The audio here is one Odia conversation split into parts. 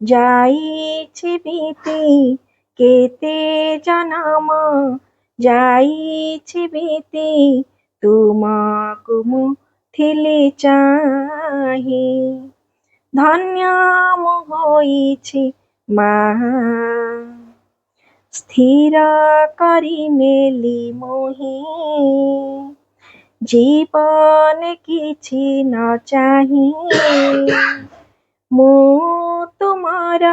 ଯାଇଛି ବିତି କେତେ ଜନମ, ଯାଇଛି ବିତି ତୁମକୁ ମୁଁ ଥିଲି ଚାହିଁ। ଧନ୍ୟ ମୁଁ ହୋଇଛି ମା, ସ୍ଥିର କରି ନେଲି ମୋହି, ଜୀବନ କିଛି ନ ଚାହିଁ। ମୁଁ ତୁମର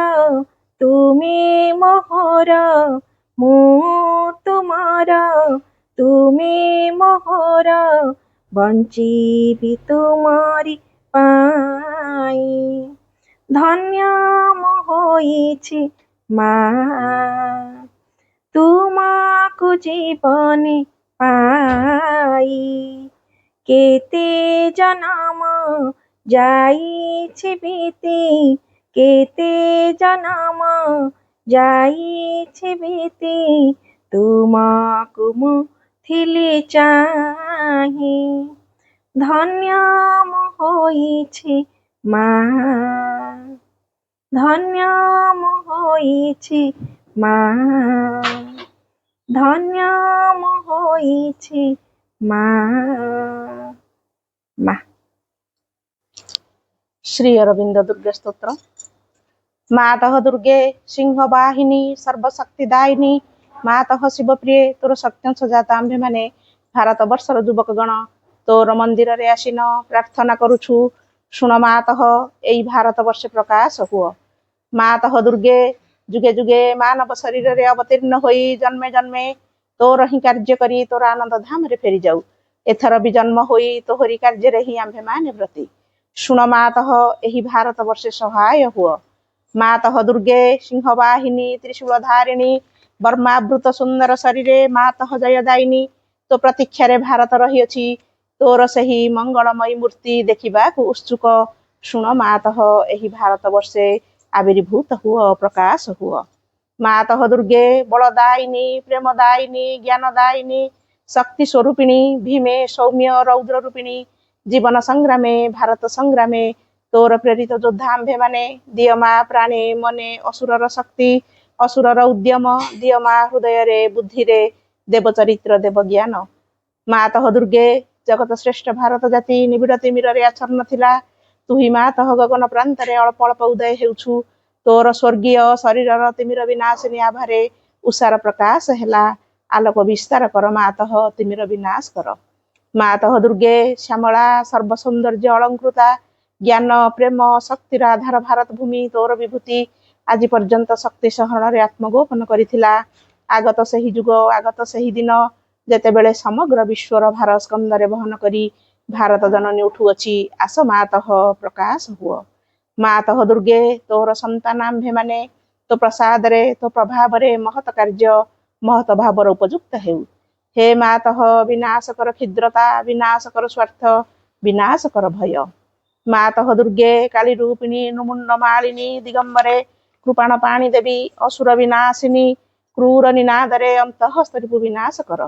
ତୁମେ ମୋହର, ମୁଁ ତୁମର ତୁମେ ମୋହର, ବଞ୍ଚିବି ତୁମରି ପାଇଁ। ଧନ୍ୟ ମୁଁ ହୋଇଛି ମା, ତୁମକୁ ଜୀବନ ପାଇ। କେତେ ଜନମ ଯାଇଛି ବିତି, କେତେ ଜନମ ଯାଇଛି ବିତି ତୁମକୁ ମୁଁ ଥିଲି ଚାହିଁ। ଧନ୍ୟ ମୁଁ ହୋଇଛି ମା, ଧନ୍ୟ ମୁଁ ହୋଇଛି ମା, ଧନ୍ୟ ମୁଁ ହୋଇଛି ମା। ମା। श्री अरविंद दुर्गे स्तोत्र। मातः दुर्गे सिंह वाहिनी सर्वशक्तिदायिनी, मातः शिवप्रिय तोर सत्यं सजाता आम्भे माने भारत वर्षर युवक गण तोर मंदिर रे आसीन प्रार्थना करुछु। शुण मातः एई भारत वर्ष प्रकाश हुओ। मातः दुर्गे जुगे जुगे मानव शरीर रे अवतीर्ण होई जन्मे जन्मे तोर ही कार्य करी तोर आनंद धाम रे फेरी जाऊ। एथर भी जन्म होई तोहरी कार्य रे ही आम्भे माने व्रती। शुण मातः एही भारत वर्षे सहाय हुओ। मातः दुर्गे सिंह वाहिनी त्रिशूलधारिणी, वर्मावृत सुंदर शरीरे मातः जयदायिनी तो प्रतीक्षा रे भारत रही अछि। तोर सही मंगलमयी मूर्ति देखिबा को उत्सुक। शुण मातः एही भारत वर्षे आविर्भूत हुओ, प्रकाश हुओ। मातः दुर्गे बलदायिनी, प्रेमदायिनी, ज्ञानदायिनी, शक्ति स्वरूपिणी, भीमे सौम्य रौद्र रूपिणी, जीवन संग्रामे भारत संग्रामे तोर प्रेरित योद्धा आम्भे माने दिय मा प्राणे मने असुरर शक्ति, असुरर उद्यम, दिय मा हृदय रे बुद्धि रे देव चरित्र देव ज्ञान। मातः दुर्गे जगत श्रेष्ठ भारत जाति निबिड़ तिमिर रे आच्छन्न थिला। तुही मातः गगन प्रांत रे अल्प अल्प उदय हेउछु। तोर स्वर्गीय शरीरर तिमिर विनाशिनी आभारे उषार प्रकाश हेला। आलोक विस्तार कर मातः तिमिर विनाश कर। मातः दुर्गे श्यामला सर्वसौंदर्य अलंकृता, ज्ञान प्रेम शक्तिर आधार भारत भूमि तोर विभूति आज पर्यंत शक्ति सहरण रे आत्मगोपन करिथिला। आगत सही जुग आगत सही दिन जेतेबेले समग्र विश्वर भार स्कंदरे बहन करी भारत जननी उठुअछि। आस मातः प्रकाश हुओ। मातः दुर्गे तोर संतान आम्भे माने तो प्रसाद रे तो प्रभाव रे महत कार्य महत भावर उपयुक्त हेउ। हे मातः विनाश कर क्षिद्रता, विनाश कर स्वार्थ, विनाश कर भय। मातः दुर्गे काली रूपिणी नुमुंड मालिनी दिगंबरे कृपाण पाणी देवी असुर विनाशिनी क्रूर निनादरे अंतःस्तरीपु विनाश कर।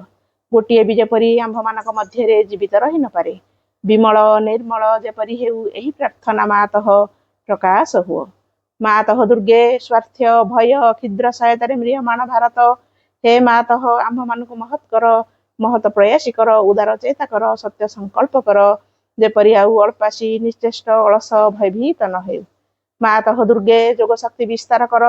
गोटिए भी जेपरी आंभ मानक मध्य जीवित रही न पारे, विमल निर्मल जेपरी हेउ एही प्रार्थना मातः प्रकाश हुओ। मातः दुर्गे स्वार्थ भय क्षिद्र सहायतारे म्रियमाण भारत। हे मातः आंभ मानक महत् कर, महत प्रयासी कर, उदार चेता कर, सत्य संकल्प कर, जेपरी आउ अल्पासी निश्चेष्ट अलस भयभीत न हेउ। मातः दुर्गे जोग शक्ति विस्तार कर।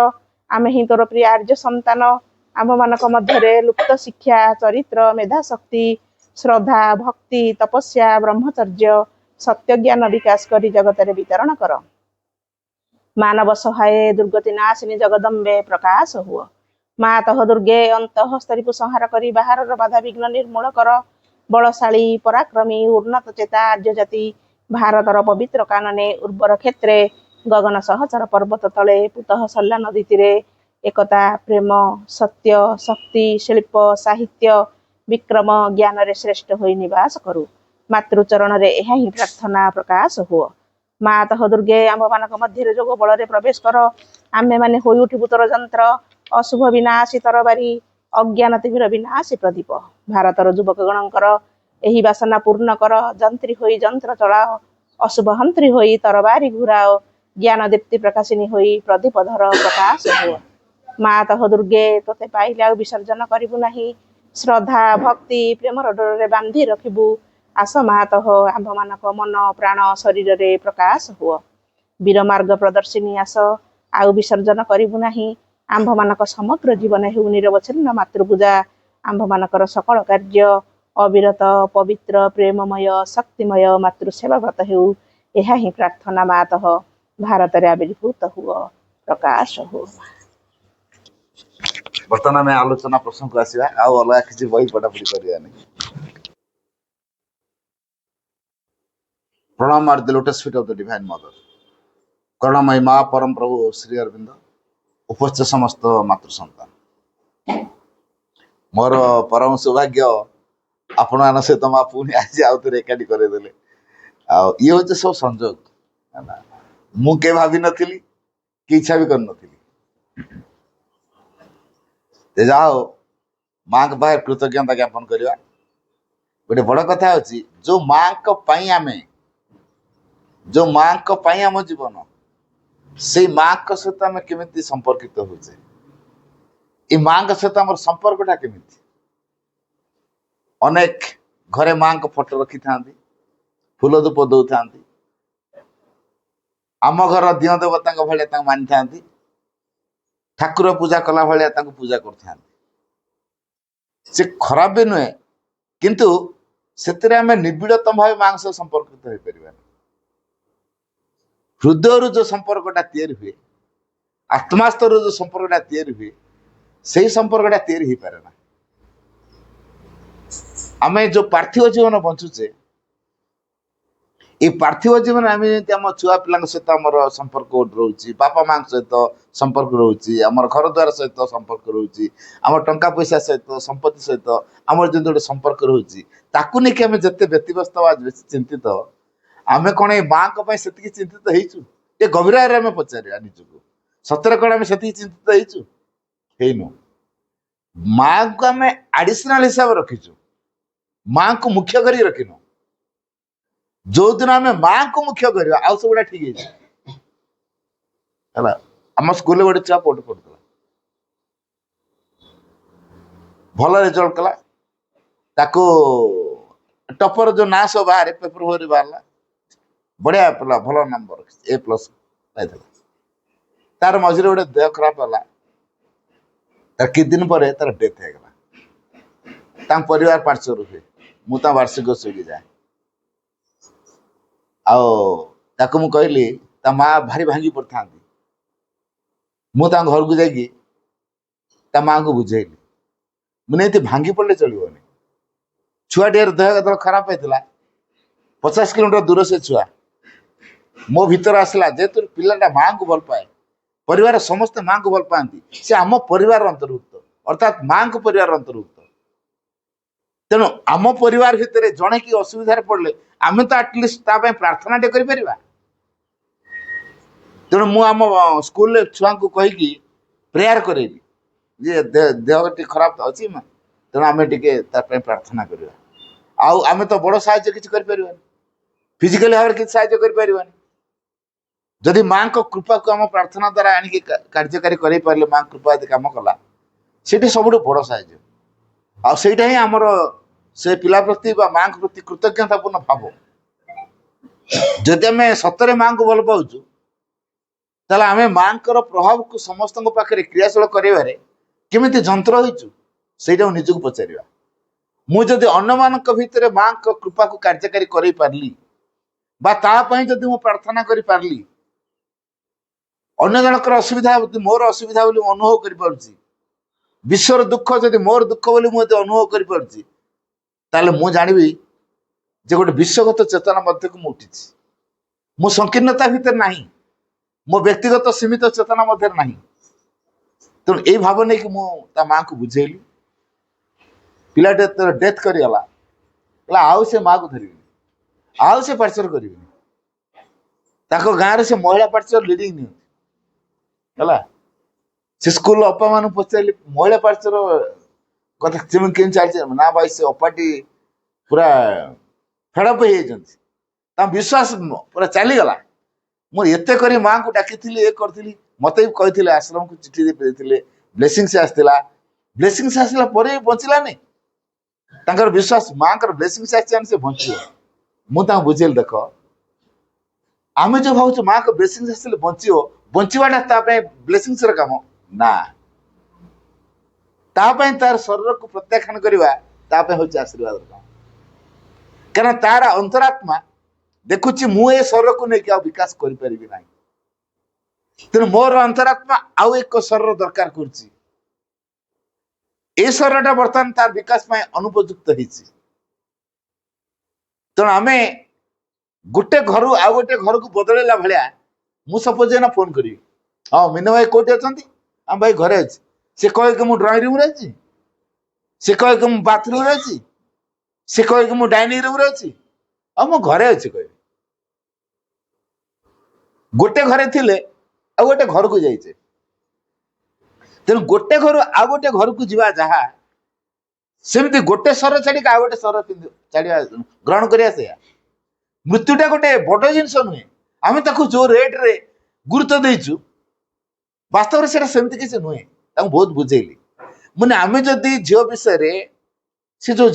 आमे ही तोर प्रिय आर्य संतान आंभ मानक मध्य लुप्त शिक्षा चरित्र मेधा शक्ति श्रद्धा भक्ति तपस्या ब्रह्मचर्य सत्य ज्ञान विकास करी जगत रे वितरण कर। मानव सहाय दुर्गति नाशिनी जगदम्बे प्रकाश हुओ। मातः दुर्गे अंतःस्तरीपु संहार करी बाहर बाधा विघ्न निर्मूल कर। बलशाली पराक्रमी उन्नत चेता आर्य जाति भारतर पवित्र कानने उर्वर क्षेत्रे गगन सहचर पर्वत तले पुतः सल्ला नदी तीरे एकता प्रेम सत्य शक्ति शिल्प साहित्य विक्रम ज्ञान रे श्रेष्ठ होई निवास करू। मातृचरण रे एहा ही प्रार्थना प्रकाश हुओ। मातः दुर्गे आंभ मानक मध्य जोग बल रे प्रवेश कर। आम्भे माने होई उठिबु तोर यंत्र अशुभ विनाशी तरबारी अज्ञान तिमिर विनाशी प्रदीप। भारतर युवक गणकर एही वासना पूर्ण कर। जंत्री होई यंत्र चलाओ, अशुभ हंत्री होई तरबारी घुराओ, ज्ञान दीप्ति प्रकाशिनी होई प्रदीप धर प्रकाश हुआ। माँ तह दुर्गे तोते पाइले आ विसर्जन करिबु नाही। श्रद्धा भक्ति प्रेमर डोरे बांधी रखिबु। आस माँ तह आंभ मानक मन प्राण शरीर रे प्रकाश हुआ। वीर मार्ग प्रदर्शिनी आस आउ विसर्जन करिबु नाही। आंभ मानक समग्र जीवन हेउ निरवच्छिन्न मातृपूजा। आंभ मानकर सकल कार्य अविरत पवित्र प्रेममय शक्तिमय मातृसेवा व्रत हेउ। ଏହା ହିଁ ପ୍ରାର୍ଥନା ମାତଃ ଭାରତରେ ଆବିର୍ଭୂତ ହୁଅ ପ୍ରକାଶ ହୁଅ। ବର୍ତ୍ତମାନ ଆମେ ଆଲୋଚନା ପ୍ରସଙ୍ଗକୁ ଆସିବା ଆଉ ଅଲଗା କିଛି ବହି ପଢାପଢି କରିବାନି। ପ୍ରଣାମ at the lotus feet of the divine mother. କରୁଣାମୟୀ ମା ପରମ ପ୍ରଭୁ ଶ୍ରୀ ଅରବିନ୍ଦ, ଉପସ୍ଥିତ ସମସ୍ତ ମାତୃ ସନ୍ତାନ, ମୋର ପରମ ସୌଭାଗ୍ୟ ଆପଣମାନଙ୍କ ସହିତ ମା ପୁଣି ଆଜି ଆଉ ଥରେ ଏକାଠି କରେଇଦେଲେ। ଆଉ ଇଏ ହଉଛି ସବୁ ସଂଯୋଗ। ମୁଁ କେବେ ଭାବିନଥିଲି କି ଇଚ୍ଛା ବି କରିନଥିଲି। ଯାହା ହଉ ମାଙ୍କ ପାଖରେ କୃତଜ୍ଞତା ଜ୍ଞାପନ କରିବା। ଗୋଟେ ବଡ କଥା ହଉଛି ଯୋଉ ମାଙ୍କ ପାଇଁ ଆମ ଜୀବନ, ସେଇ ମାଙ୍କ ସହିତ ଆମେ କେମିତି ସମ୍ପର୍କିତ ହଉଛେ, ଏଇ ମାଙ୍କ ସହିତ ଆମର ସମ୍ପର୍କଟା କେମିତି। ଅନେକ ଘରେ ମାଙ୍କ ଫଟୋ ରଖିଥାନ୍ତି, ଫୁଲ ଧୂପ ଦଉଥାନ୍ତି, ଆମ ଘର ଦିଅଁ ଦେବତାଙ୍କ ଭଳିଆ ତାଙ୍କୁ ମାନିଥାନ୍ତି, ଠାକୁର ପୂଜା କଲା ଭଳିଆ ତାଙ୍କୁ ପୂଜା କରୁଥାନ୍ତି। ସେ ଖରାପ ବି ନୁହେଁ, କିନ୍ତୁ ସେଥିରେ ଆମେ ନିବିଡ଼ତମ ଭାବେ ମାଙ୍କ ସହ ସମ୍ପର୍କିତ ହେଇପାରିବାନି। ହୃଦୟରୁ ଯୋଉ ସମ୍ପର୍କଟା ତିଆରି ହୁଏ, ଆତ୍ମାସ୍ତରରୁ ଯୋଉ ସମ୍ପର୍କଟା ତିଆରି ହୁଏ, ସେଇ ସମ୍ପର୍କଟା ତିଆରି ହେଇପାରେ ନା। ଆମେ ଯୋଉ ପାର୍ଥିବ ଜୀବନ ବଞ୍ଚୁଛେ, এই ପାର୍ଥିବ ଜୀବନରେ ଆମେ ଯେମିତି ଆମ ଛୁଆ ପିଲାଙ୍କ ସହିତ ଆମର ସମ୍ପର୍କ ରହୁଛି, ବାପା ମାଙ୍କ ସହିତ ସମ୍ପର୍କ ରହୁଛି, ଆମର ଘର ଦ୍ୱାର ସହିତ ସମ୍ପର୍କ ରହୁଛି, ଆମର ଟଙ୍କା ପଇସା ସହିତ ସମ୍ପତ୍ତି ସହିତ ଆମର ଯେମିତି ଗୋଟେ ସମ୍ପର୍କ ରହୁଛି, ତାକୁ ନେଇକି ଆମେ ଯେତେ ବ୍ୟତିବ୍ୟସ୍ତ ବା ବେଶୀ ଚିନ୍ତିତ, ଆମେ କଣ ଏଇ ମାଙ୍କ ପାଇଁ ସେତିକି ଚିନ୍ତିତ ହେଇଛୁ? ଏ ଗଭୀରରେ ଆମେ ପଚାରିବା ନିଜକୁ, ସତରେ କଣ ଆମେ ସେତିକି ଚିନ୍ତିତ ହେଇଛୁ? ହେଇନୁ। ମାଙ୍କୁ ଆମେ ଆଡିସନାଲ ହିସାବରେ ରଖିଛୁ, ମାଙ୍କୁ ମୁଖ୍ୟ କରି ରଖିନୁ। ଯୋଉଦିନ ଆମେ ମାଙ୍କୁ ମୁଖ୍ୟ କରିବା ଆଉ ସବୁଗୁଡା ଠିକ ହେଇଯିବ ହେଲା। ଆମ ସ୍କୁଲରେ ଗୋଟେ ଛୁଆ ପଢୁଥିଲା, ଭଲ ରେଜଲ୍ଟ କଲା, ତାକୁ ଟପର ଯୋଉ ନାଁ ସବୁ ବାହାରେ ପେପର ଭରି ବାହାରିଲା, ବଢିଆ ପିଲା, ଭଲ ନମ୍ବର A+ ପାଇଥିଲା। ତାର ମଝିରେ ଗୋଟେ ଦେହ ଖରାପ ହେଲା, ତାର କିଛି ଦିନ ପରେ ତାର ଡେଥ୍ ହେଇଗଲା। ତାଙ୍କ ପରିବାର ପାର୍ଶ୍ୱରୁ ହୁଏ, ମୁଁ ତା ବାର୍ଷିକ ଉତ୍ସବକୁ ଯାଏ। ଆଉ ତାକୁ ମୁଁ କହିଲି, ତା ମା ଭାରି ଭାଙ୍ଗି ପଡିଥାନ୍ତି। ମୁଁ ତାଙ୍କ ଘରକୁ ଯାଇକି ତା ମାଙ୍କୁ ବୁଝେଇଲି, ମୁଁ ଏମିତି ଭାଙ୍ଗି ପଡିଲେ ଚଳିବନି। ଛୁଆଟିର ଦେହ ଯେତେବେଳେ ଖରାପ ହେଇଥିଲା, 50 କିଲୋମିଟର ଦୂର ସେ ଛୁଆ ମୋ ଭିତରେ ଆସିଲା, ଯେହେତୁ ପିଲାଟା ମାଙ୍କୁ ଭଲ ପାଏ, ପରିବାର ସମସ୍ତେ ମାଙ୍କୁ ଭଲ ପାଆନ୍ତି, ସେ ଆମ ପରିବାର ଅନ୍ତର୍ଭୁକ୍ତ, ଅର୍ଥାତ୍ ମାଙ୍କ ପରିବାର ଅନ୍ତର୍ଭୁକ୍ତ। ତେଣୁ ଆମ ପରିବାର ଭିତରେ ଜଣେ କି ଅସୁବିଧାରେ ପଡିଲେ ଆମେ ତ ଆଟଲିଷ୍ଟ ତା ପାଇଁ ପ୍ରାର୍ଥନାଟେ କରିପାରିବା। ତେଣୁ ମୁଁ ଆମ ସ୍କୁଲରେ ଛୁଆଙ୍କୁ କହିକି ପ୍ରେୟାର କରେଇଲି ଯେ ଦେହ ଟିକେ ଖରାପ ଅଛି, ତେଣୁ ଆମେ ଟିକେ ତା ପାଇଁ ପ୍ରାର୍ଥନା କରିବା। ଆଉ ଆମେ ତ ବଡ ସାହାଯ୍ୟ କିଛି କରିପାରିବାନି, ଫିଜିକାଲି ଭାବରେ କିଛି ସାହାଯ୍ୟ କରିପାରିବାନି। ଯଦି ମାଙ୍କ କୃପାକୁ ଆମ ପ୍ରାର୍ଥନା ଦ୍ୱାରା ଆଣିକି କାର୍ଯ୍ୟକାରୀ କରେଇ ପାରିଲେ, ମାଙ୍କ କୃପା ଯଦି କାମ କଲା, ସେଇଠି ସବୁଠୁ ବଡ ସାହାଯ୍ୟ। ଆଉ ସେଇଟା ହିଁ ଆମର ସେ ପିଲା ପ୍ରତି ବା ମାଙ୍କ ପ୍ରତି କୃତଜ୍ଞତାପୂର୍ଣ୍ଣ ଭାବ। ଯଦି ଆମେ ସତରେ ମାଙ୍କୁ ଭଲ ପାଉଛୁ, ତାହେଲେ ଆମେ ମାଙ୍କର ପ୍ରଭାବକୁ ସମସ୍ତଙ୍କ ପାଖରେ କ୍ରିୟାଶୀଳ କରାଇବାରେ କେମିତି ଯନ୍ତ୍ର ହେଇଛୁ, ସେଇଟାକୁ ନିଜକୁ ପଚାରିବା। ମୁଁ ଯଦି ଅନ୍ୟମାନଙ୍କ ଭିତରେ ମାଙ୍କ କୃପାକୁ କାର୍ଯ୍ୟକାରୀ କରେଇ ପାରିଲି, ବା ତା ପାଇଁ ଯଦି ମୁଁ ପ୍ରାର୍ଥନା କରିପାରିଲି, ଅନ୍ୟ ଜଣଙ୍କର ଅସୁବିଧା ମୋର ଅସୁବିଧା ବୋଲି ମୁଁ ଅନୁଭବ କରିପାରୁଛି, ବିଶ୍ୱର ଦୁଃଖ ଯଦି ମୋର ଦୁଃଖ ବୋଲି ମୁଁ ଯଦି ଅନୁଭବ କରିପାରୁଛି, ତାହେଲେ ମୁଁ ଜାଣିବି ଯେ ଗୋଟେ ବିଶ୍ୱଗତ ଚେତନା ମଧ୍ୟକୁ ମୁଁ ଉଠିଛି। ମୁଁ ସଂକୀର୍ଣ୍ଣତା ଭିତରେ ନାହିଁ, ମୋ ବ୍ୟକ୍ତିଗତ ସୀମିତ ଚେତନା ମଧ୍ୟରେ ନାହିଁ। ତେଣୁ ଏଇ ଭାବ ନେଇକି ମୁଁ ତା ମାଙ୍କୁ ବୁଝେଇଲି। ପିଲାଟେ ଡେଥ୍ କରିଗଲା, କହିଲା ଆଉ ସେ ମାକୁ ଧରିବିନି, ଆଉ ସେ ପାର୍ଚର କରିବିନି। ତାଙ୍କ ଗାଁରେ ସେ ମହିଳା ପାର୍ଚର ଲିଡିଂ ନିଅନ୍ତି ହେଲା। ସେ ସ୍କୁଲ ଅପା ମାନଙ୍କୁ ପଚାରିଲି, ମହିଳା ପାର୍ଚର କଥା କେମିତି ଚାଲିଛି? ନା ଭାଇ, ସେ ଅପାଟି ପୁରା ଫେଡଅପ୍ ହେଇଯାଇଛନ୍ତି, ତାଙ୍କ ବିଶ୍ୱାସ ପୁରା ଚାଲିଗଲା। ମୁଁ ଏତେ କରି ମାଙ୍କୁ ଡାକିଥିଲି ଏ କରିଥିଲି ମତେ ବି କହିଥିଲେ ଆଶ୍ରମକୁ ଚିଠି ଦେଇଥିଲେ ବ୍ଲେସିଂସ୍ ଆସିଥିଲା ବ୍ଲେସିଂସ୍ ଆସିଲା ପରେ ବି ବଞ୍ଚିଲାନି ତାଙ୍କର ବିଶ୍ୱାସ ମାଙ୍କର ବ୍ଲେସିଂସ୍ ଆସିଛି ସେ ବଞ୍ଚିବ ମୁଁ ତାଙ୍କୁ ବୁଝେଇଲି ଦେଖ ଆମେ ଯୋଉ ଭାବୁଛୁ ମାଙ୍କ ବ୍ଲେସିଂସ୍ ଆସିଲେ ବଞ୍ଚିବ ବଞ୍ଚିବାଟା ତା ପାଇଁ ବ୍ଲେସିଂସ୍ ର କାମ ନା ତା ପାଇଁ ତାର ଶରୀରକୁ ପ୍ରତ୍ୟାଖ୍ୟାନ କରିବା ତା ପାଇଁ ହଉଛି ଆଶୀର୍ବାଦର କାମ କାରଣ ତାର ଅନ୍ତରାତ୍ମା ଦେଖୁଛି ମୁଁ ଏ ଶରୀରକୁ ନେଇକି ଆଉ ବିକାଶ କରିପାରିବି ନାହିଁ ତେଣୁ ମୋର ଅନ୍ତରାତ୍ମା ଆଉ ଏକ ଶରୀର ଦରକାର କରୁଛି ଏ ଶରୀରଟା ବର୍ତ୍ତମାନ ତାର ବିକାଶ ପାଇଁ ଅନୁପଯୁକ୍ତ ହେଇଛି ତେଣୁ ଆମେ ଗୋଟେ ଘରୁ ଆଉ ଗୋଟେ ଘରକୁ ବଦଳେଇଲା ଭଳିଆ ମୁଁ ସପୋଜ ଏଇନା ଫୋନ କରିବି ହଁ ମିନୁ ଭାଇ କୋଉଠି ଅଛନ୍ତି ଆମ ଭାଇ ଘରେ ଅଛି ସେ କହେ କି ମୁଁ ଡ୍ରଇଂ ରୁମରେ ଅଛି ସେ କହେ କି ମୁଁ ବାଥରୁମରେ ଅଛି ସେ କହେ କି ମୁଁ ଡାଇନିଂ ରୁମରେ ଅଛି ଆଉ ମୁଁ ଘରେ ଅଛି କହିବି ଗୋଟେ ଘରେ ଥିଲେ ଆଉ ଗୋଟେ ଘରକୁ ଯାଇଛେ ତେଣୁ ଗୋଟେ ଘରୁ ଆଉ ଗୋଟେ ଘରକୁ ଯିବା ଯାହା ସେମିତି ଗୋଟେ ସ୍ୱର ଛାଡିକି ଆଉ ଗୋଟେ ସ୍ୱର ଛାଡିବା ଗ୍ରହଣ କରିବା ସେଇଆ ମୃତ୍ୟୁଟା ଗୋଟେ ବଡ ଜିନିଷ ନୁହେଁ ଆମେ ତାକୁ ଯୋଉ ରେଟରେ ଗୁରୁତ୍ୱ ଦେଇଛୁ ବାସ୍ତବରେ ସେଟା ସେମିତି କିଛି ନୁହେଁ ତାଙ୍କୁ ବହୁତ ବୁଝେଇଲି ମାନେ ଆମେ ଯଦି ଝିଅ ବିଷୟରେ ସେ ଯୋଉ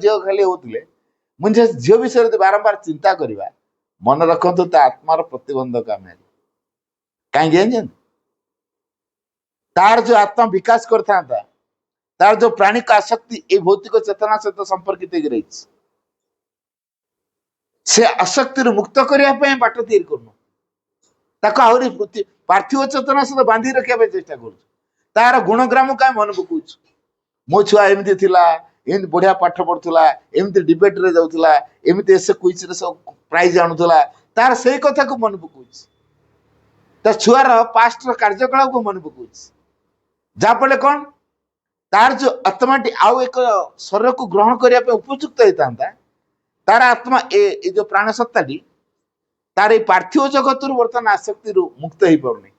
ଝିଅ ଖାଲି ହଉଥିଲେ ମୁଁ ଝିଅ ବିଷୟରେ ଯଦି ବାରମ୍ବାର ଚିନ୍ତା କରିବା ମନେ ରଖନ୍ତୁ ତା ଆତ୍ମାର ପ୍ରତିବନ୍ଧକ ଆମେ କାହିଁକି ଜାଣିଛନ୍ତି ତାର ଯୋଉ ଆତ୍ମା ବିକାଶ କରିଥାନ୍ତା ତାର ଯୋଉ ପ୍ରାଣିକ ଆସକ୍ତି ଏଇ ଭୌତିକ ଚେତନା ସହିତ ସମ୍ପର୍କିତ ହେଇକି ରହିଛି ସେ ଆସକ୍ତିରୁ ମୁକ୍ତ କରିବା ପାଇଁ ବାଟ ତିଆରି କରୁନୁ ତାକୁ ଆହୁରି ପାର୍ଥିବ ଚେତନା ସହିତ ବାନ୍ଧି ରଖିବା ପାଇଁ ଚେଷ୍ଟା କରୁଛୁ ତାର ଗୁଣଗ୍ରାମକୁ ଆମେ ମନେ ପକଉଛୁ ମୋ ଛୁଆ ଏମିତି ଥିଲା ଏମିତି ବଢିଆ ପାଠ ପଢୁଥିଲା ଏମିତି ଡିବେଟରେ ଯାଉଥିଲା ଏମିତି ଏସେ କୁଇଜରେ ସବୁ ପ୍ରାଇଜ ଆଣୁଥିଲା ତାର ସେଇ କଥାକୁ ମନେ ପକଉଛି ତା ଛୁଆର ପାଷ୍ଟର କାର୍ଯ୍ୟକଳାପକୁ ମନେ ପକଉଛି ଯାହାଫଳରେ କଣ ତାର ଯୋଉ ଆତ୍ମାଟି ଆଉ ଏକ ଶରୀରକୁ ଗ୍ରହଣ କରିବା ପାଇଁ ଉପଯୁକ୍ତ ହେଇଥାନ୍ତା ତାର ଆତ୍ମା ଏ ଯୋଉ ପ୍ରାଣ ସତ୍ତାଟି ତାର ଏଇ ପାର୍ଥିବ ଜଗତରୁ ବର୍ତ୍ତମାନ ଆସକ୍ତିରୁ ମୁକ୍ତ ହେଇପାରୁନି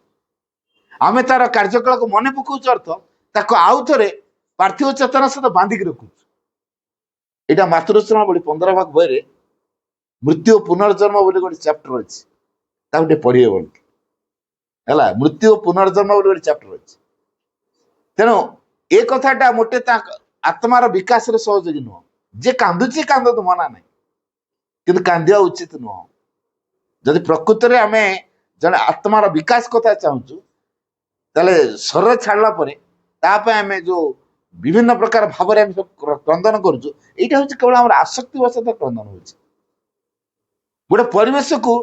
ଆମେ ତାର କାର୍ଯ୍ୟକଳାପକୁ ମନେ ପକଉଛୁ ଅର୍ଥ ତାକୁ ଆଉ ଥରେ ପାର୍ଥିବ ଚେତନା ସହିତ ବାନ୍ଧିକି ରଖୁଛୁ ଏଇଟା ମାତୃଶ୍ରମ ବୋଲି 15 ଭାଗ ବହିରେ ମୃତ୍ୟୁ ଓ ପୁନର୍ଜନ୍ମ ବୋଲି ଗୋଟେ ଚାପ୍ଟର ଅଛି ତାକୁ ଟିକେ ପଢିବେ ବୋଲି ହେଲା ମୃତ୍ୟୁ ଓ ପୁନର୍ଜନ୍ମ ବୋଲି ଗୋଟେ ଚାପ୍ଟର ଅଛି ତେଣୁ ଏ କଥାଟା ମୋଟେ ତା ଆତ୍ମାର ବିକାଶରେ ସହଯୋଗୀ ନୁହଁ ଯେ କାନ୍ଦୁଛି କାନ୍ଦନ୍ତୁ ମନା ନାହିଁ କିନ୍ତୁ କାନ୍ଦିବା ଉଚିତ ନୁହଁ ଯଦି ପ୍ରକୃତରେ ଆମେ ଜଣେ ଆତ୍ମାର ବିକାଶ କଥା ଚାହୁଁଛୁ ତାହେଲେ ଶରୀର ଛାଡ଼ିଲା ପରେ ତା ପାଇଁ ଆମେ ଯୋଉ ବିଭିନ୍ନ ପ୍ରକାର ଭାବରେ ଆମେ ସବୁ କ୍ରନ୍ଦନ କରୁଛୁ ଏଇଟା ହଉଛି କେବଳ ଆମର ଆସକ୍ତି ବଶତଃ କ୍ରନ୍ଦନ ହଉଛି ଗୋଟେ ପରିବେଶକୁ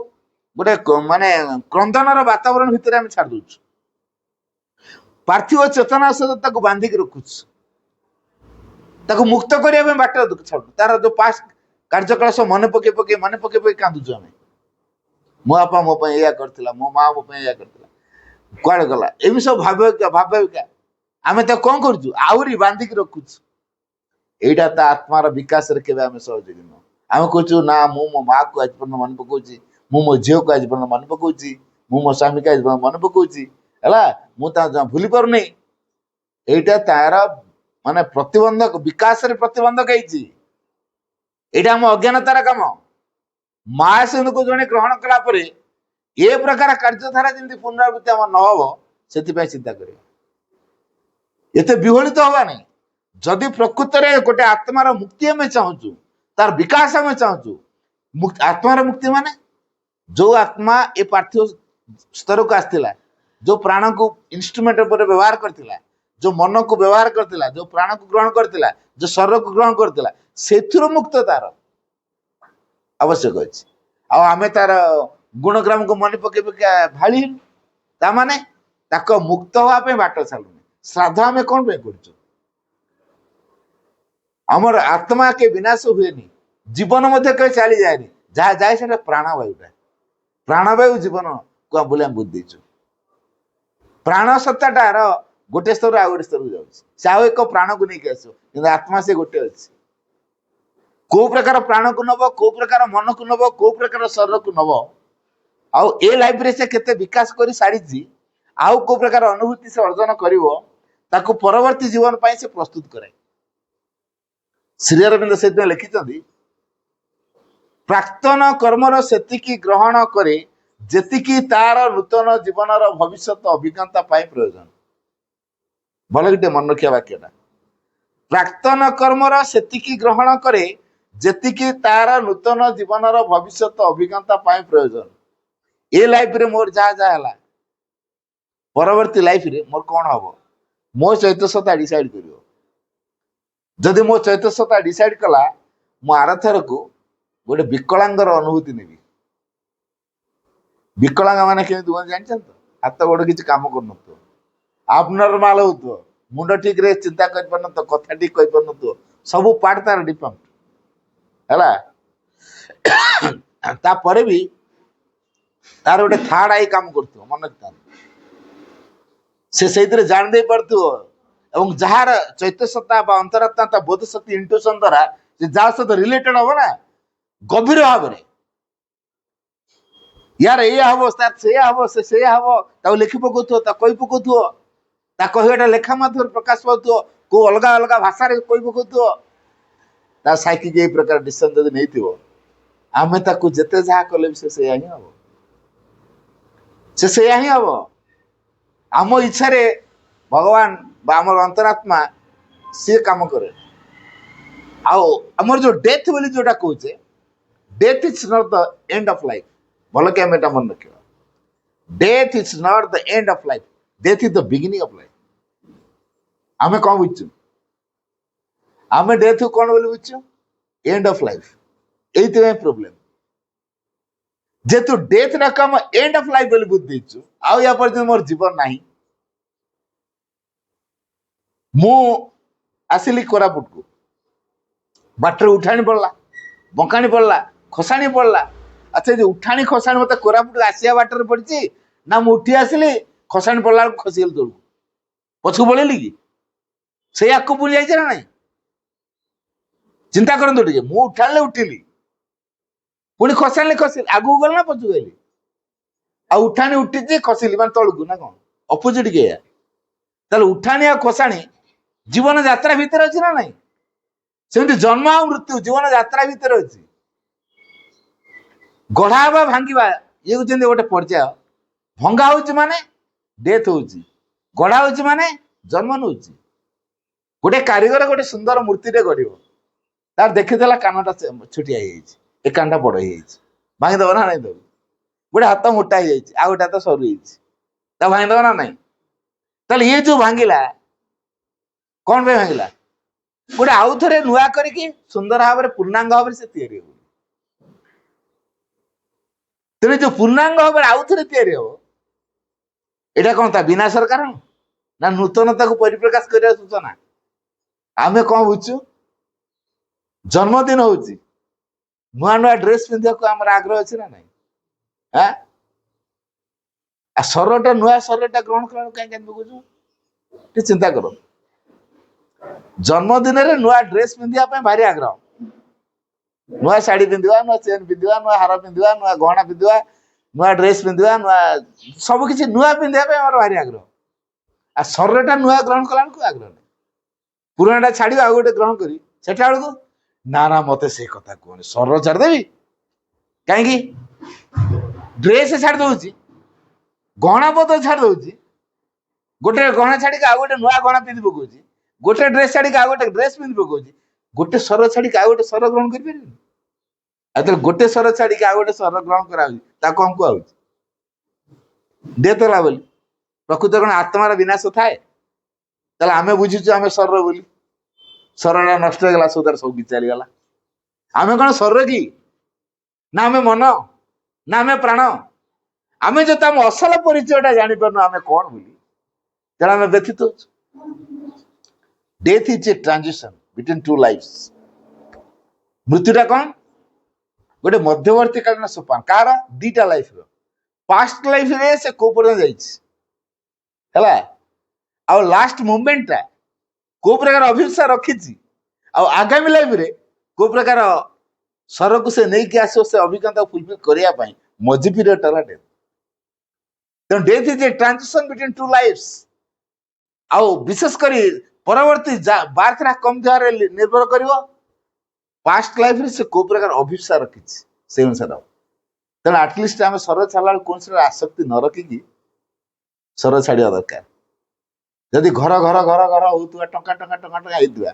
ଗୋଟେ ମାନେ କ୍ରନ୍ଦନର ବାତାବରଣ ଭିତରେ ଆମେ ଛାଡି ଦଉଛୁ ପାର୍ଥିବ ଚେତନା ସହିତ ତାକୁ ବାନ୍ଧିକି ରଖୁଛୁ ତାକୁ ମୁକ୍ତ କରିବା ପାଇଁ ବାଟ ଛାଡୁ ତାର ଯୋଉ ପାଷ୍ଟ କାର୍ଯ୍ୟକଳାପ ସବୁ ମନେ ପକେଇ କାନ୍ଦୁଛୁ ଆମେ ମୋ ବାପା ମୋ ପାଇଁ ଏଇଆ କରିଥିଲା ମୋ ମା ମୋ ପାଇଁ ଏଇଆ କରିଥିଲା କୁଆଡେ ଗଲା ଏମିତି ସବୁ ଭାବିକା ଆମେ ତାକୁ କଣ କରୁଛୁ ଆହୁରି ବାନ୍ଧିକି ରଖୁଛୁ ଏଇଟା ତା ଆତ୍ମାର ବିକାଶରେ କେବେ ଆମେ ସହଯୋଗୀ ନୁହଁ ଆମେ କହୁଛୁ ନା ମୁଁ ମୋ ମାଆକୁ ଆଜି ପର୍ଯ୍ୟନ୍ତ ମନେ ପକଉଛି ମୁଁ ମୋ ଝିଅକୁ ଆଜି ପର୍ଯ୍ୟନ୍ତ ମନେ ପକଉଛି ମୁଁ ମୋ ସ୍ୱାମୀକୁ ଆଜି ପର୍ଯ୍ୟନ୍ତ ମନେ ପକଉଛି ହେଲା ମୁଁ ତାକୁ ଭୁଲି ପାରୁନି ଏଇଟା ତାର ମାନେ ପ୍ରତିବନ୍ଧକ ବିକାଶରେ ପ୍ରତିବନ୍ଧକ ହେଇଛି ଏଇଟା ଆମ ଅଜ୍ଞାନତାର କାମ ମା ସେକୁ ଜଣେ ଗ୍ରହଣ କଲା ପରେ ଏ ପ୍ରକାର କାର୍ଯ୍ୟଧାରା ଯେମିତି ପୁନରାବୃତ୍ତି ଆମର ନ ହବ ସେଥିପାଇଁ ଚିନ୍ତା କରିବା ଏତେ ବିହଳିତ ହବା ନାହିଁ ଯଦି ପ୍ରକୃତରେ ଗୋଟେ ଆତ୍ମାର ମୁକ୍ତି ଆମେ ଚାହୁଁଛୁ ତାର ବିକାଶ ଆମେ ଚାହୁଁଛୁ ଆତ୍ମାର ମୁକ୍ତି ମାନେ ଯୋଉ ଆତ୍ମା ଏ ପାର୍ଥିବ ସ୍ତରକୁ ଆସିଥିଲା ଯୋଉ ପ୍ରାଣକୁ ଇନଷ୍ଟ୍ରୁମେଣ୍ଟ ଉପରେ ବ୍ୟବହାର କରିଥିଲା ଯୋଉ ମନକୁ ବ୍ୟବହାର କରିଥିଲା ଯୋଉ ପ୍ରାଣକୁ ଗ୍ରହଣ କରିଥିଲା ଯୋଉ ଶରୀରକୁ ଗ୍ରହଣ କରିଥିଲା ସେଥିରୁ ମୁକ୍ତ ତାର ଆବଶ୍ୟକ ଅଛି ଆଉ ଆମେ ତାର ଗୁଣଗ୍ରାମକୁ ମନେ ପକେଇ ଭାଳି ତାମାନେ ତାକୁ ମୁକ୍ତ ହବା ପାଇଁ ବାଟ ଛାଡୁନି ଶ୍ରାଦ୍ଧ ଆମେ କଣ ପାଇଁ କରୁଛୁ ଆମର ଆତ୍ମା କେ ବିନାଶ ହୁଏନି ଜୀବନ ମଧ୍ୟ କେବେ ଚାଲିଯାଏନି ଯାହା ଯାଏ ସେଟା ପ୍ରାଣବାୟୁ ଜୀବନ ବୋଲି ଆମେ ବୁଝି ଦେଇଛୁ ପ୍ରାଣ ସତ୍ତାଟାର ଗୋଟେ ସ୍ତରରୁ ଆଉ ଗୋଟେ ସ୍ତରକୁ ଯାଉଛି ସେ ଆଉ ଏକ ପ୍ରାଣକୁ ନେଇକି ଆସିବ କିନ୍ତୁ ଆତ୍ମା ସେ ଗୋଟେ ଅଛି କୋଉ ପ୍ରକାର ପ୍ରାଣକୁ ନବ କୋଉ ପ୍ରକାର ମନକୁ ନବ କୋଉ ପ୍ରକାର ଶରୀରକୁ ନବ ଆଉ ଏ ଲାଇଫରେ ସେ କେତେ ବିକାଶ କରି ସାରିଛି ଆଉ କୋଉ ପ୍ରକାର ଅନୁଭୂତି ସେ ଅର୍ଜନ କରିବ ତାକୁ ପରବର୍ତ୍ତୀ ଜୀବନ ପାଇଁ ସେ ପ୍ରସ୍ତୁତ କରେ ଶ୍ରୀ ଅରବିନ୍ଦ ସେଥିପାଇଁ ଲେଖିଛନ୍ତି ପ୍ରାକ୍ତନ କର୍ମର ସେତିକି ଗ୍ରହଣ କରେ ଯେତିକି ତାର ନୂତନ ଜୀବନର ଭବିଷ୍ୟତ ଅଭିଜ୍ଞତା ପାଇଁ ପ୍ରୟୋଜନ। ଭଲ ଗୋଟେ ମନେ ରଖିବା ବାକ୍ୟଟା, ପ୍ରାକ୍ତନ କର୍ମର ସେତିକି ଗ୍ରହଣ କରେ ଯେତିକି ତାର ନୂତନ ଜୀବନର ଭବିଷ୍ୟତ ଅଭିଜ୍ଞତା ପାଇଁ ପ୍ରୟୋଜନ। ଏ ଲାଇଫରେ ମୋର ଯାହା ଯାହା ହେଲା, ପରବର୍ତ୍ତୀ ଲାଇଫରେ ମୋର କଣ ହବ, ମୋ ଚୈତନ୍ୟତା ଡିସାଇଡ କରିବ। ଯଦି ମୋ ଚୈତନ୍ୟତା ଡିସାଇଡ କଲା, ମୁଁ ଆରଥରକୁ ଗୋଟେ ବିକଳାଙ୍ଗର ଅନୁଭୂତି ନେବି। ବିକଳାଙ୍ଗ ମାନେ କେମିତି ହୁଅନ୍ତି ଜାଣିଛନ୍ତି ତ? ହାତ ଗୋଡ କିଛି କାମ କରୁନଥିବ, ଆବନର୍ମାଲ ହଉଥିବ, ମୁଣ୍ଡ ଠିକରେ ଚିନ୍ତା କରିପାରୁନଥିବ, କଥା ଠିକ କହିପାରୁନଥିବ, ସବୁ ପାର୍ଟ ତାର ଡିଫେକ୍ଟ ହେଲା। ତାପରେ ବି ତାର ଗୋଟେ ଥାର୍ଡ ଆଇ କାମ କରୁଥିବ, ମନେ ରଖିଥାନ୍ତି। ସେ ସେଇଥିରେ ଜାଣି ଦେଇ ପାରୁଥିବ ଏବଂ ଯାହାର ଚୈତନ୍ୟତା ବା ଅନ୍ତରାତ୍ମା ତା ବୋଧ ଶକ୍ତି ଇଣ୍ଟୁସନ ଦ୍ୱାରା ସେ ଯାହା ସହିତ ରିଲେଟେଡ ହବ ନା, ଗଭୀର ଭାବରେ ୟାର ଏଇଆ ହବ, ତାର ସେଇଆ ହବ, ସେ ସେଇଆ ହବ, ତାକୁ ଲେଖି ପକଉଥିବ, ତାକୁ କହି ପକଉଥିବ, ତା କହିବାଟା ଲେଖା ମାଧ୍ୟମରେ ପ୍ରକାଶ ପାଉଥିବ, କୋଉ ଅଲଗା ଅଲଗା ଭାଷାରେ କହି ପକଉଥିବ। ତା ସାଇକିକ ଏଇ ପ୍ରକାର ଡିସିସନ ଯଦି ନେଇଥିବ, ଆମେ ତାକୁ ଯେତେ ଯାହା କଲେ ବି ସେ ସେଇଆ ହିଁ ହବ, ସେ ସେଇଆ ହିଁ ହବ। ଆମ ଇଚ୍ଛାରେ ଭଗବାନ ବା ଆମର ଅନ୍ତରାତ୍ମା ସିଏ କାମ କରେ। ଆଉ ଆମର ଯୋଉ ଡେଥ ବୋଲି ଯୋଉଟା କହୁଛେ, death is not the end of life. ଭଲ କି ଆମେ ଏଟା ମନେ ରଖିବା, death is not the end of life, death is the beginning of life. ଆମେ କଣ ବୁଝୁଛୁ? ଆମେ ଡେଥ କଣ ବୋଲି ବୁଝୁଛୁ? End of life. এইଥିପାଇଁ ପ୍ରୋବ୍ଲେମ। ଯେହେତୁ ଡେଥ ଟାକୁ ଆମ ଏଣ୍ଡ ଅଫ ଲାଇଫ ବୋଲି ବୁଝି ଦେଇଛୁ, ଆଉ ୟା ପର୍ଯ୍ୟନ୍ତ ମୋର ଜୀବନ ନାହିଁ। ମୁଁ ଆସିଲି କୋରାପୁଟକୁ, ବାଟରେ ଉଠାଣି ପଡିଲା, ବଙ୍କାଣି ପଡିଲା, ଖସାଣି ପଡିଲା। ଆଚ୍ଛା, ଯୋଉ ଉଠାଣି ଖସାଣି ମତେ କୋରାପୁଟ ଆସିବା ବାଟରେ ପଡିଛି, ନା ମୁଁ ଉଠି ଆସିଲି ଖସାଣି ପଡିଲା ବେଳକୁ ଖସିଗଲି ତଳକୁ, ପଛକୁ ପଳେଇଲି କି? ସେଇ ଆଗକୁ ପୁଣି ଯାଇଛି ନା ନାଇଁ? ଚିନ୍ତା କରନ୍ତୁ ଟିକେ, ମୁଁ ଉଠାଣିଲେ ଉଠିଲି, ପୁଣି ଖସାଣିଲେ ଖସିଲି, ଆଗକୁ ଗଲି ନା ପଛକୁ ଗଲି? ଆଉ ଉଠାଣି ଉଠିଛି ଖସିଲି ମାନେ ତଳକୁ, ନା କଣ? ଅପୋଜିଟ କି ଏଇଆ? ତାହେଲେ ଉଠାଣି ଆଉ ଖସାଣି ଜୀବନ ଯାତ୍ରା ଭିତରେ ଅଛି ନା ନାଇଁ? ସେମିତି ଜନ୍ମ ଆଉ ମୃତ୍ୟୁ ଜୀବନ ଯାତ୍ରା ଭିତରେ ଅଛି। ଗଢା ହେବା ଭାଙ୍ଗିବା ଇଏ ହଉଛନ୍ତି ଗୋଟେ ପର୍ଯ୍ୟାୟ। ଭଙ୍ଗା ହଉଛି ମାନେ ଡେଥ ହଉଛି, ଗଢା ହଉଛି ମାନେ ଜନ୍ମ ନଉଛି। ଗୋଟେ କାରିଗର ଗୋଟେ ସୁନ୍ଦର ମୂର୍ତ୍ତିଟେ ଗଢିବ, ତାର ଦେଖିଦେଲା କାନଟା ଛୋଟିଆ ହେଇଯାଇଛି, ଏ କାନଟା ବଡ ହେଇଯାଇଛି, ଭାଙ୍ଗିଦବ ନା ନାଇଁ? ଦବ। ଗୋଟେ ହାତ ମୋଟା ହେଇଯାଇଛି, ଆଉ ଗୋଟେ ହାତ ସରୁ ହେଇଛି, ତା ଭାଙ୍ଗିଦବ ନା ନାଇଁ? ତାହେଲେ ଇଏ ଯୋଉ ଭାଙ୍ଗିଲା, କଣ ପାଇଁ ଭାଙ୍ଗିଲା? ଗୋଟେ ଆଉ ଥରେ ନୂଆ କରିକି ସୁନ୍ଦର ଭାବରେ ପୂର୍ଣ୍ଣାଙ୍ଗ ଭାବରେ ସେ ତିଆରି ହବ। ତେଣୁ ଯୋଉ ପୂର୍ଣ୍ଣାଙ୍ଗ ଭାବରେ ଆଉ ଥରେ ତିଆରି ହବ, ଏଇଟା କଣ ତା ବିନାଶର କାରଣ, ନା ନୂତନତାକୁ ପରିପ୍ରକାଶ କରିବା ସୂଚନା? ଆମେ କଣ ବୁଝୁଛୁ? ଜନ୍ମଦିନ ହଉଛି, ନୂଆ ନୂଆ ଡ୍ରେସ ପିନ୍ଧିବାକୁ ଆମର ଆଗ୍ରହ ଅଛି ନା ନାଇଁ? ଶରୀରଟା ନୂଆ ଶରୀରଟା ଗ୍ରହଣ କଲା କାହିଁକି ଆମେ ବୁଝୁଛୁ? ଟିକେ ଚିନ୍ତା କର। ଜନ୍ମଦିନରେ ନୂଆ ଡ୍ରେସ ପିନ୍ଧିବା ପାଇଁ ଭାରି ଆଗ୍ରହ, ନୂଆ ଶାଢୀ ପିନ୍ଧିବା, ନୂଆ ଚେନ୍ ପିନ୍ଧିବା, ନୂଆ ହାର ପିନ୍ଧିବା, ନୂଆ ଗହଣା ପିନ୍ଧିବା, ନୂଆ ଡ୍ରେସ ପିନ୍ଧିବା, ନୂଆ ସବୁ କିଛି ନୂଆ ପିନ୍ଧିବା ପାଇଁ ଆମର ଭାରି ଆଗ୍ରହ। ଆଉ ଶରୀରଟା ନୂଆ ଗ୍ରହଣ କଲା ବେଳକୁ ଆଗ୍ରହ ନାହିଁ। ପୁରୁଣାଟା ଛାଡିବା ଆଉ ଗୋଟେ ଗ୍ରହଣ କରି ସେଟା ବେଳକୁ ନା ନା ମତେ ସେ କଥା କୁହନି, ଶରୀର ଛାଡିଦେବି କାହିଁକି? ଡ୍ରେସ ଛାଡି ଦଉଛି, ଗହଣା ପତ୍ର ଛାଡି ଦଉଛି, ଗୋଟେ ଗହଣା ଛାଡିକି ଆଉ ଗୋଟେ ନୂଆ ଗହଣା ପିନ୍ଧି ପକଉଛି, ଗୋଟେ ଡ୍ରେସ ଛାଡିକି ଆଉ ଗୋଟେ ଡ୍ରେସ ପିନ୍ଧି ପକଉଛି, ଗୋଟେ ଶରୀର ଛାଡିକି ଆଉ ଗୋଟେ ଶରୀର ଗ୍ରହଣ କରିପାରିବିନି? ଆଉ ତାହେଲେ ଗୋଟେ ଶରୀର ଛାଡିକି ଆଉ ଗୋଟେ ଶରୀର ଗ୍ରହଣ କରାହଉଛି, ତାକୁ କଣ କୁହାହଉଛି? ଡେଥ ହେଲା ବୋଲି। ପ୍ରକୃତ କଣ ଆତ୍ମାର ବିନାଶ ଥାଏ? ତାହେଲେ ଆମେ ବୁଝୁଛୁ ଆମେ ଶରୀର ବୋଲି, ଶରୀରଟା ନଷ୍ଟ ହେଇଗଲା, ସୌଦାର ସବୁ କିଛି ଚାଲିଗଲା। ଆମେ କଣ ଶରୀର କି? ନା ଆମେ ମନ, ନା ଆମେ ପ୍ରାଣ? ଆମେ ଯଦି ଆମ ଅସଲ ପରିଚୟଟା ଜାଣିପାରୁନୁ ଆମେ କଣ ବୋଲି, ତେଣୁ ଆମେ ବ୍ୟଥିତ ହଉଛୁ। Death is a transition between two lives. ମୃତ୍ୟୁଟା କଣ? ଗୋଟେ ମଧ୍ୟବର୍ତ୍ତୀ କାଳୀନ ସୋପାନ, କାହାର? ଦିଟା ଲାଇଫର। ପାଷ୍ଟ ଲାଇଫରେ ସେ କୋଉ ପର୍ଯ୍ୟନ୍ତ ଯାଇଛି ହେଲା, ଆଉ ଲାଷ୍ଟ ମୁଭମେଣ୍ଟଟା କୋଉ ପ୍ରକାର ଅଭିପ୍ସା ରଖିଛି, ଆଉ ଆଗାମୀ ଲାଇଫରେ କୋଉ ପ୍ରକାର ଶରୀରକୁ ସେ ନେଇକି ଆସିବ ସେ ଅଭିଜ୍ଞତାକୁ ଫୁଲଫିଲ କରିବା ପାଇଁ ମଝି ପିରିୟଡଟା ହେଲା ଡେଥ୍। ତେଣୁ death is a transition between two lives. ଆଉ ବିଶେଷ କରି ପରବର୍ତ୍ତୀ ବାର୍ଥଟା କମ ଦେହରେ ନିର୍ଭର କରିବ ପାଷ୍ଟ ଲାଇଫରେ ସେ କୋଉ ପ୍ରକାର ଅଭିପ୍ସା ରଖିଛି ସେଇ ଅନୁସାରେ ହବ। तेणु आटलिस्ट आम स्वर छाड़ा कौन आसक्ति न रखिकी स्वर छाड़ा दरकार जदि घर घर घर घर होता टंका टंका टंका टंका होता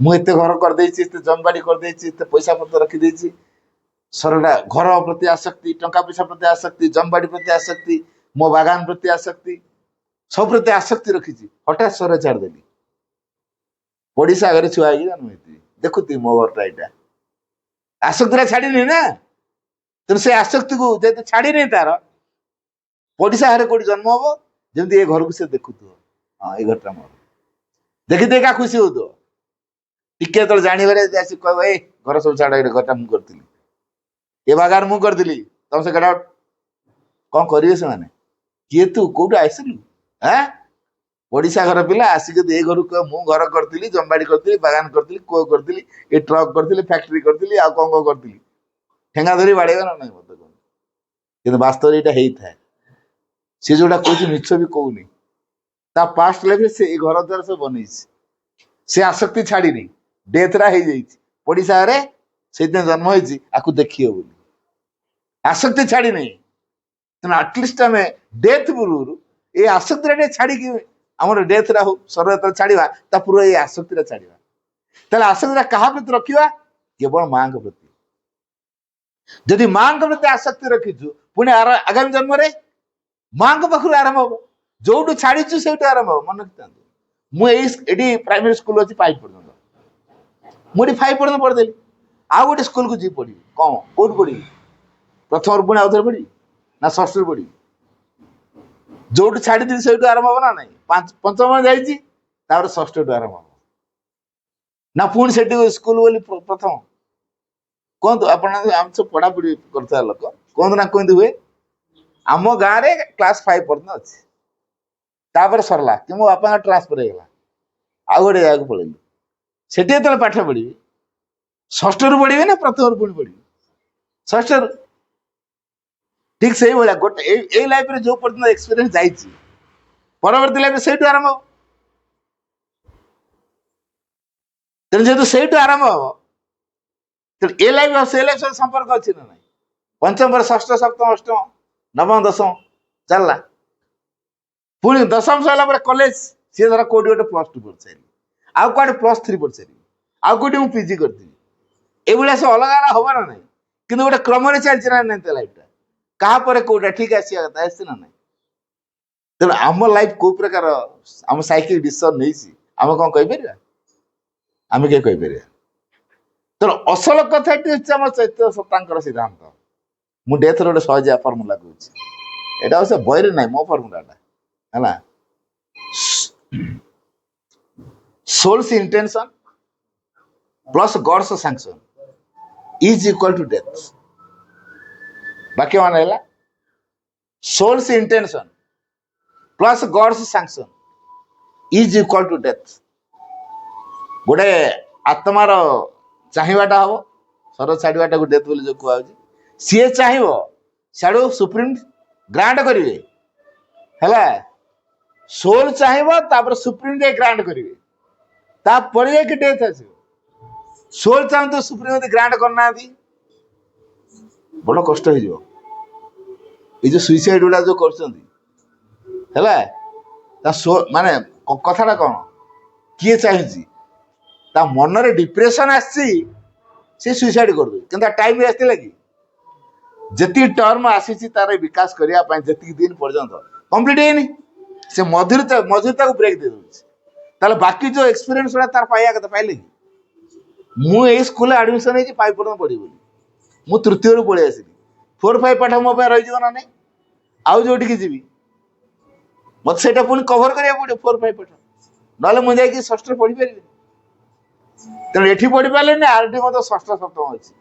मुझे घर करदे जमबाड़ी करदे पैसा पत्र रखीदे सरटा घर प्रति आसक्ति टंका पैसा प्रति आसक्ति जमबाड़ी प्रति आसक्ति मो बागान प्रति आसक्ति सब प्रति आसक्ति रखी हठात स्वर छाड़देली पड़ीसा आगे छुआ देखुती मो घरटा यहाँ आसक्ति छाड़ी ना तेणु से आसक्ति को जब छाड़ी नहीं तार पड़ीसा घरे कौटी जन्म हम जमी ये घर को से देखु हाँ ये घरटा मोर देखी देखा खुशी हो टिके तो जानवर कह घर सब छाड़ घरटा मुझे करी ये बागान मुझे करी तुम से गड़ा कौन करेंगे से मैंने किए तू कौटू आसलु हाँ पड़ीसा घर पिला आसिक ये घर को मु घर करी जमबाड़ी करी बागान करी को करी ये ट्रक करी फैक्ट्री करी आ कौन कौन करी ठेंगा धरी बाड़ेगा ना नहीं मत कहते वास्तव यहाँ सी जोटा कह मिछ भी कहूनी पास्ट लाइफ से घर द्वार सब बनई से आसक्ति छाड़ी नहीं डेथ रा पड़ीसा रे से जन्म होती देखिए बोली आसक्ति छाड़ी नहीं तेना आटलिस्ट आम डेथ पूर्व ये आसक्ति छाड़ी आम डेथ रा हो स्वर छाड़ा पूर्व ये आसक्ति छाड़ा आसक्ति क्या प्रति रखा केवल माँ प्रति जदि माँ प्रति आसक्ति रखीचु पुणी आगामी जन्म रे माँ पाखु आरंभ हम जो छाड़ीचु से आरंभ हम मन रखी मुझे प्राइमरी स्कूल अच्छी 5 पर्यटन मुझे 5 पर्यटन पढ़देली आउ गोटे स्कूल को जी पढ़ी कौन कौट पढ़ी प्रथम पुणी आउ थे पढ़ी ना षष्ठ पढ़ी जो छाड़ी से आरंभ हम ना ना पंचम जाइए षष्ठ आरंभ हम ना पुणी से स्कूल बोली प्रथम कहतु आप सब पढ़ापढ़ी करता लोक कहतु ना कमी हुए आम गाँव में क्लास 5 पर्यटन अच्छी तापर सरला कि मो बापा ट्रांसफर होगा आउ गोटे जगह पलैली से पाठ पढ़ी षष्ठ रु पढ़ी ना प्रथम पुणी पढ़ी षष्ठ ठीक से भाया गोटे लाइफ में जो पर्यटन एक्सपीरियंस जाइए परवर्ती लाइफ से आरंभ हम तेणु जेहतु से आरंभ हम ए लाइफ से लाइफ सहित संपर्क अच्छी ना ना पंचम पर षष्ठ सप्तम अष्टम नवम दशम चलला पुणी दशम सरला कॉलेज सी धर कौटी गोटे +2 पढ़ सारी आउ कौटे +3 पढ़ सारी आउ कौटी मुझे पीजी करी ये सब अलग अलग हम ना ना कि गोटे क्रम चलती ना ना लाइफटा क्या कौटा ठीक आसा ना ना तेणु आम लाइफ कौ प्रकार आम साइकिल डिसीजन नहीं आम कौन कहीपर आम किए कहीपर तेणु असल कथा हूँ आम चैत्य सत्तांकर सिद्धांत मु डेथ रोड सहजिया फर्मुला कहूँ यहाँ से बहरे ना मो फर्मुलाटा है soul's intention plus God's sanction is equal to death वाक्य मान है soul's intention plus God's sanction is equal to death गोटे आत्मार चाहिवाटा हम स्वर छाड़ाटा को डेथ बोली जो कहु सी चाह साड़ू सुप्रीम ग्रांट करेंगे है सोल चाहब सुप्रीम जाए ग्रांट करेंगे तापर जाकि डेथ आस सोल चाहूँ तो सुप्रीम ग्रांट करना बड़ कष्ट हो जो सुइसाइड गुड़ा जो कर माने कथाटा कौन किए चाहिए मन रे डिप्रेशन आसी सुइसाइड कर दे टाइम आसला कि जी टर्म आसी तार विकास करने जी दिन पर्यंत कंप्लीट है से मधुरता को ब्रेक दे दूसरे बाकी जो एक्सपीरियंस गुड़ा तार पाइया कथा पाइले कि मुझे स्कूल एडमिशन होती 5 पर्यटन पढ़ी बोली मु तृतीय रु पलि आसली 4-5 पाठ मो रही ना नहीं आउ जो जी मत से पुणी कभर करा पड़े 4-5 पाठ ना मुझे षष्ठ पढ़ी पारि तेणु ये पढ़ी पारे ना आर मत षष्ठ सप्तम अच्छी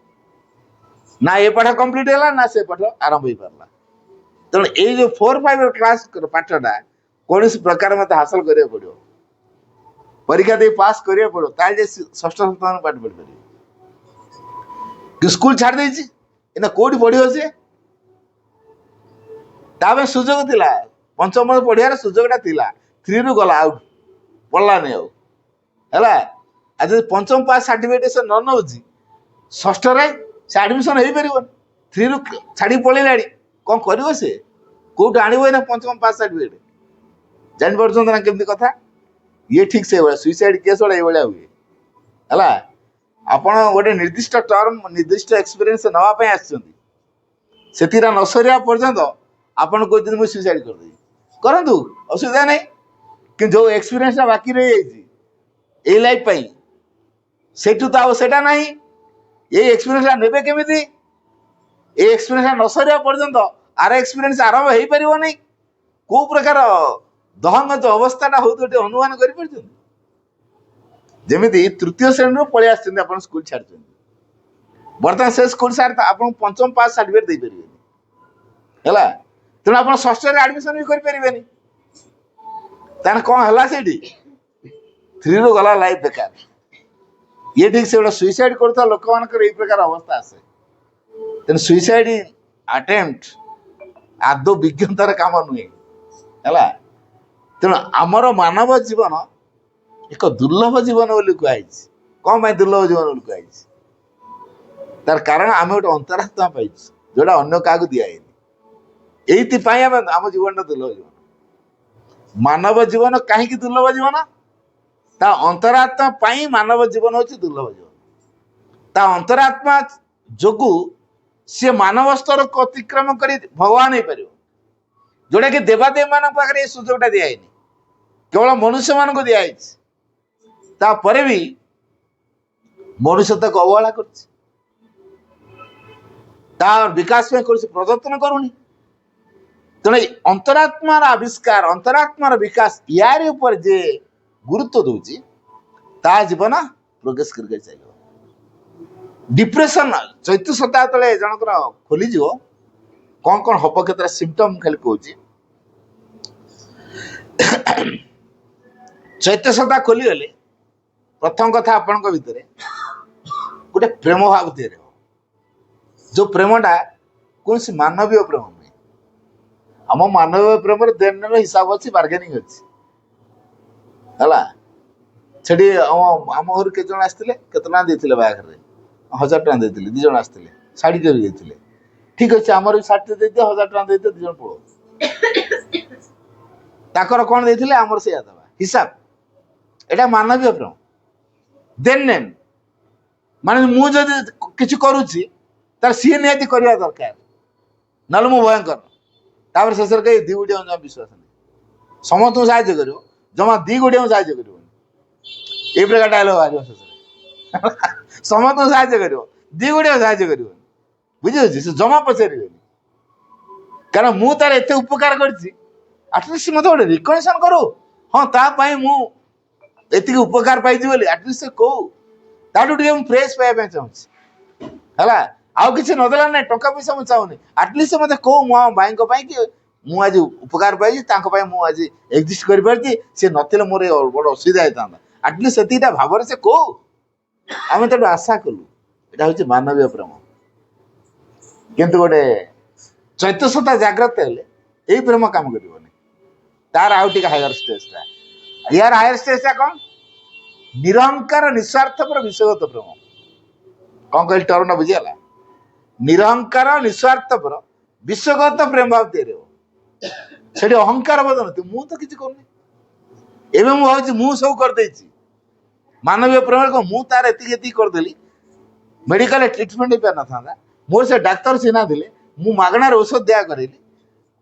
ना ये पाठ कंप्लीट है ना से पाठ आरंभ हो पारा तेणु ये जो 4-5 क्लास पाठटा कौन प्रकार मत हासिल करा पड़ो परीक्षा दे पास करा पड़ो ताले षष्ठ सप्तम पाठ पढ़ी पारे कि स्कूल छाड़ देना कौटी पढ़ो सी तामें सुजोग थिला पंचम पढ़ियार सुजोगटा थिला 3 रु गला आउट पढ़ला नहीं है आज पंचम पास सर्टिफिकेट से न नौ षष्ठ से एडमिशन हो पार 3 ରୁ ଛାଡ଼ି ପଳେଇଲାଣି କ'ଣ କରିବ ସେ କୋଉଠୁ ଆଣିବ ନା ପଞ୍ଚମ ପାସ୍ ସାର୍ଟିଫିକେଟ୍ ଜାଣିପାରୁଛନ୍ତି ନା କେମିତି କଥା ଇଏ ଠିକ୍ ସେଇଭଳିଆ ସୁଇସାଇଡ୍ କେସ୍ ଭଳିଆ ଏଇଭଳିଆ ହୁଏ ହେଲା ଆପଣ ଗୋଟେ ନିର୍ଦ୍ଦିଷ୍ଟ ଟର୍ମ ନିର୍ଦ୍ଦିଷ୍ଟ ଏକ୍ସପିରିଏନ୍ସ ନେବା ପାଇଁ ଆସିଛନ୍ତି ସେଥିରେ ନ ସରିବା ପର୍ଯ୍ୟନ୍ତ ଆପଣ କହୁଛନ୍ତି ମୁଁ ସୁଇସାଇଡ୍ କରିଦେବି କରନ୍ତୁ ଅସୁବିଧା ନାହିଁ କିନ୍ତୁ ଯେଉଁ ଏକ୍ସପିରିଏନ୍ସଟା ବାକି ରହିଯାଇଛି ଏଇ ଲାଇଫ୍ ପାଇଁ ସେଇଠୁ ତ ଆଉ ସେଇଟା ନାହିଁ ଏଇ ଏକ୍ସପିରିଏନ୍ସଟା ନେବେ କେମିତି এই এক্সপিরিয়েন্স ନ ସରିବା ପର୍ଯ୍ୟନ୍ତ ଆର ଏକ୍ସପିରିଏନ୍ସ ଆରମ୍ଭ ହେଇପାରିବନି କୋଉ ପ୍ରକାର ଦହଙ୍ଗତ ଅବସ୍ଥାଟା ହଉଥିବ ଟିକେ ଅନୁମାନ କରିପାରୁଛନ୍ତି ଯେମିତି ତୃତୀୟ ଶ୍ରେଣୀରୁ ପଳେଇ ଆସିଛନ୍ତି ଆପଣ ସ୍କୁଲ ଛାଡୁଛନ୍ତି ବର୍ତ୍ତମାନ ସେ ସ୍କୁଲ ସାର୍ ଆପଣଙ୍କୁ ପଞ୍ଚମ ପାସ୍ ସାର୍ଟିଫିକେଟ୍ ଦେଇପାରିବେନି ହେଲା ତେଣୁ ଆପଣ ଷଷ୍ଠରେ ଆଡମିସନ ବି କରିପାରିବେନି ତାହେଲେ କ'ଣ ହେଲା ସେଇଠି 3 ରୁ ଗଲା ଲାଇଫ୍ ବେକାର ଇଏ ଠିକ୍ ସେ ଗୋଟେ ସୁଇସାଇଡ୍ କରୁଥିବା ଲୋକମାନଙ୍କର ଏଇ ପ୍ରକାର ଅବସ୍ଥା ଆସେ ତେଣୁ ସୁଇସାଇଡ୍ ଆଟେମ୍ପ୍ଟ ଆଦୌ ବିଜ୍ଞତାର କାମ ନୁହେଁ ହେଲା ତେଣୁ ଆମର ମାନବ ଜୀବନ ଏକ ଦୁର୍ଲଭ ଜୀବନ ବୋଲି କୁହାଯାଇଛି କ'ଣ ପାଇଁ ଦୁର୍ଲଭ ଜୀବନ ବୋଲି କୁହାଯାଇଛି ତାର କାରଣ ଆମେ ଗୋଟେ ଅନ୍ତରାତ୍ମା ପାଇଛୁ ଯୋଉଟା ଅନ୍ୟ କାହାକୁ ଦିଆହେଇନି ଏଇଥିପାଇଁ ଆମେ ଆମ ଜୀବନଟା ଦୁର୍ଲଭ ଜୀବନ ମାନବ ଜୀବନ କାହିଁକି ଦୁର୍ଲଭ ଜୀବନ ତା ଅନ୍ତରାତ୍ମା ପାଇଁ ମାନବ ଜୀବନ ହେଉଛି ଦୁର୍ଲଭ ଜୀବନ ତା ଅନ୍ତରାତ୍ମା ଯୋଗୁ ସିଏ ମାନବ ସ୍ତରକୁ ଅତିକ୍ରମ କରି ଭଗବାନ ହେଇପାରିବ ଯୋଉଟା କି ଦେବାଦେବୀ ମାନଙ୍କ ପାଖରେ ଏ ସୁଯୋଗଟା ଦିଆହେଇନି କେବଳ ମନୁଷ୍ୟମାନଙ୍କୁ ଦିଆହେଇଛି ତାପରେ ବି ମନୁଷ୍ୟ ତାକୁ ଅବହେଳା କରୁଛି ତା ବିକାଶ ପାଇଁ କରୁଛି ପ୍ରଯତ୍ନ କରୁନି ତେଣୁ ଏଇ ଅନ୍ତରାତ୍ମାର ଆବିଷ୍କାର ଅନ୍ତରାତ୍ମାର ବିକାଶ ୟାରି ଉପରେ ଯେ ଗୁରୁତ୍ୱ ଦଉଛି ତା ଜୀବନ ପ୍ରୋଗ୍ରେସ କରିକି ଚାଲିବ ଡିପ୍ରେସନ ଚୈତ୍ୟ ସପ୍ତାହ ତଳେ ଜଣଙ୍କର ଖୋଲିଯିବ କ'ଣ କ'ଣ ହବ କେତେଟା ସିମ୍ପଟମ୍ ଖାଲି କହୁଛି ଚୈତ୍ୟ ସପ୍ତାହ ଖୋଲିଗଲେ ପ୍ରଥମ କଥା ଆପଣଙ୍କ ଭିତରେ ଗୋଟେ ପ୍ରେମ ଭାବ ତିଆରି ହେବ ଯୋଉ ପ୍ରେମଟା କୌଣସି ମାନବୀୟ ପ୍ରେମ ନୁହେଁ ଆମ ମାନବୀୟ ପ୍ରେମରେ ଦେଣନେଣ ହିସାବ ଅଛି ବାର୍ଗେନିଂ ଅଛି ହେଲା ସେଠି ଆମ ଘରୁ କେତେ ଜଣ ଆସିଥିଲେ କେତେ ଟଙ୍କା ଦେଇଥିଲେ ବାହାଘରରେ 1000 ଟଙ୍କା ଦେଇଥିଲେ 2 ଜଣ ଆସିଥିଲେ ଶାଢ଼ୀଟେ ବି ଦେଇଥିଲେ ଠିକ୍ ଅଛି ଆମର ବି ଶାଢ଼ୀଟେ ଦେଇଦିଅ 1000 ଟଙ୍କା ଦେଇଦିଅ 2 ଜଣ ପଳଉ ତାଙ୍କର କ'ଣ ଦେଇଥିଲେ ଆମର ସେଇଆ ଦେବା ହିସାବ ଏଇଟା ମାନବୀୟ ପ୍ରେମ ଦେନ୍ ନେନ୍ ମାନେ ମୁଁ ଯଦି କିଛି କରୁଛି ତାହେଲେ ସିଏ ନିହାତି କରିବା ଦରକାର ନହେଲେ ମୁଁ ଭୟଙ୍କର ତାପରେ ଶେଷରେ କେହି 2 ଗୋଟିଏ ଜମା ବିଶ୍ୱାସ ନାହିଁ ସମସ୍ତଙ୍କୁ ସାହାଯ୍ୟ କରିବ ଜମା 2 ଗୋଟିଏ ସାହାଯ୍ୟ କରିବନି ଏଇ ପ୍ରକାର ଡାଇଲଗ ବାହାରିବ ଶେଷରେ ସମସ୍ତଙ୍କୁ ସାହାଯ୍ୟ କରିବ 2 ଗୋଟିଏ ସାହାଯ୍ୟ କରିବନି ବୁଝିପାରୁଛି ସେ ଜମା ପଚାରିବେନି କାରଣ ମୁଁ ତାର ଏତେ ଉପକାର କରିଛି ଆଟଲିଷ୍ଟ ମତେ ଗୋଟେ ରିକଗ୍ନିସନ କରୁ ହଁ ତା ପାଇଁ ମୁଁ ଏତିକି ଉପକାର ପାଇଛି ବୋଲି ଆଟଲିଷ୍ଟ ସେ କହୁ ତାଠୁ ଟିକେ ମୁଁ ପ୍ରେସ୍ ପାଇବା ପାଇଁ ଚାହୁଁଛି ହେଲା ଆଉ କିଛି ନଦେଲା ନାହିଁ ଟଙ୍କା ପଇସା ମୁଁ ଚାହୁଁନି ଆଟଲିଷ୍ଟ ମତେ କହୁ ମୁଁ ଆମ ଭାଇଙ୍କ ପାଇଁ କି ମୁଁ ଆଜି ଉପକାର ପାଇଛି ତାଙ୍କ ପାଇଁ ମୁଁ ଆଜି ଏକ୍ଜିଷ୍ଟ କରିପାରିଛି ସେ ନଥିଲେ ମୋର ବଡ଼ ଅସୁବିଧା ହେଇଥାନ୍ତା ଆଟଲିଷ୍ଟ ସେତିକିଟା ଭାବରେ ସେ କହୁ ଆମେ ତାଠୁ ଆଶା କଲୁ ଏଇଟା ହଉଛି ମାନବୀୟ ପ୍ରେମ କିନ୍ତୁ ଗୋଟେ ଚୈତ୍ୟ ସପ୍ତାହ ଜାଗ୍ରତ ହେଲେ ଏଇ ପ୍ରେମ କାମ କରିବନି ତାର ଆଉ ଟିକେ ହାୟର ଷ୍ଟେଜଟା ୟାର ହାୟର ଷ୍ଟେଜଟା କ'ଣ ନିରହଙ୍କାର ନିଃସ୍ୱାର୍ଥପର ବିଷୟଗତ ପ୍ରେମ କ'ଣ କହିଲି ଟର୍ମଟା ବୁଝିଗଲା ନିରହଙ୍କାର ନିଃସ୍ୱାର୍ଥପର ବିଶ୍ୱଗତ ପ୍ରେମ ଭାବ ତିଆରି ହେବ ସେଠି ଅହଙ୍କାର ବୋଧ ନଥିବ ମୁଁ ତ କିଛି କରୁନି ଏବେ ମୁଁ ଭାବୁଛି ମୁଁ ସବୁ କରିଦେଇଛି ମାନବୀୟ ପ୍ରେମରେ କ'ଣ ମୁଁ ତାର ଏତିକି କରିଦେଲି ମେଡିକାଲରେ ଟ୍ରିଟମେଣ୍ଟ ହେଇପାରିନଥାନ୍ତା ମୋର ସେ ଡାକ୍ତର ଚିହ୍ନା ଥିଲେ ମୁଁ ମାଗଣାରେ ଔଷଧ ଦିଆ କରେଇଲି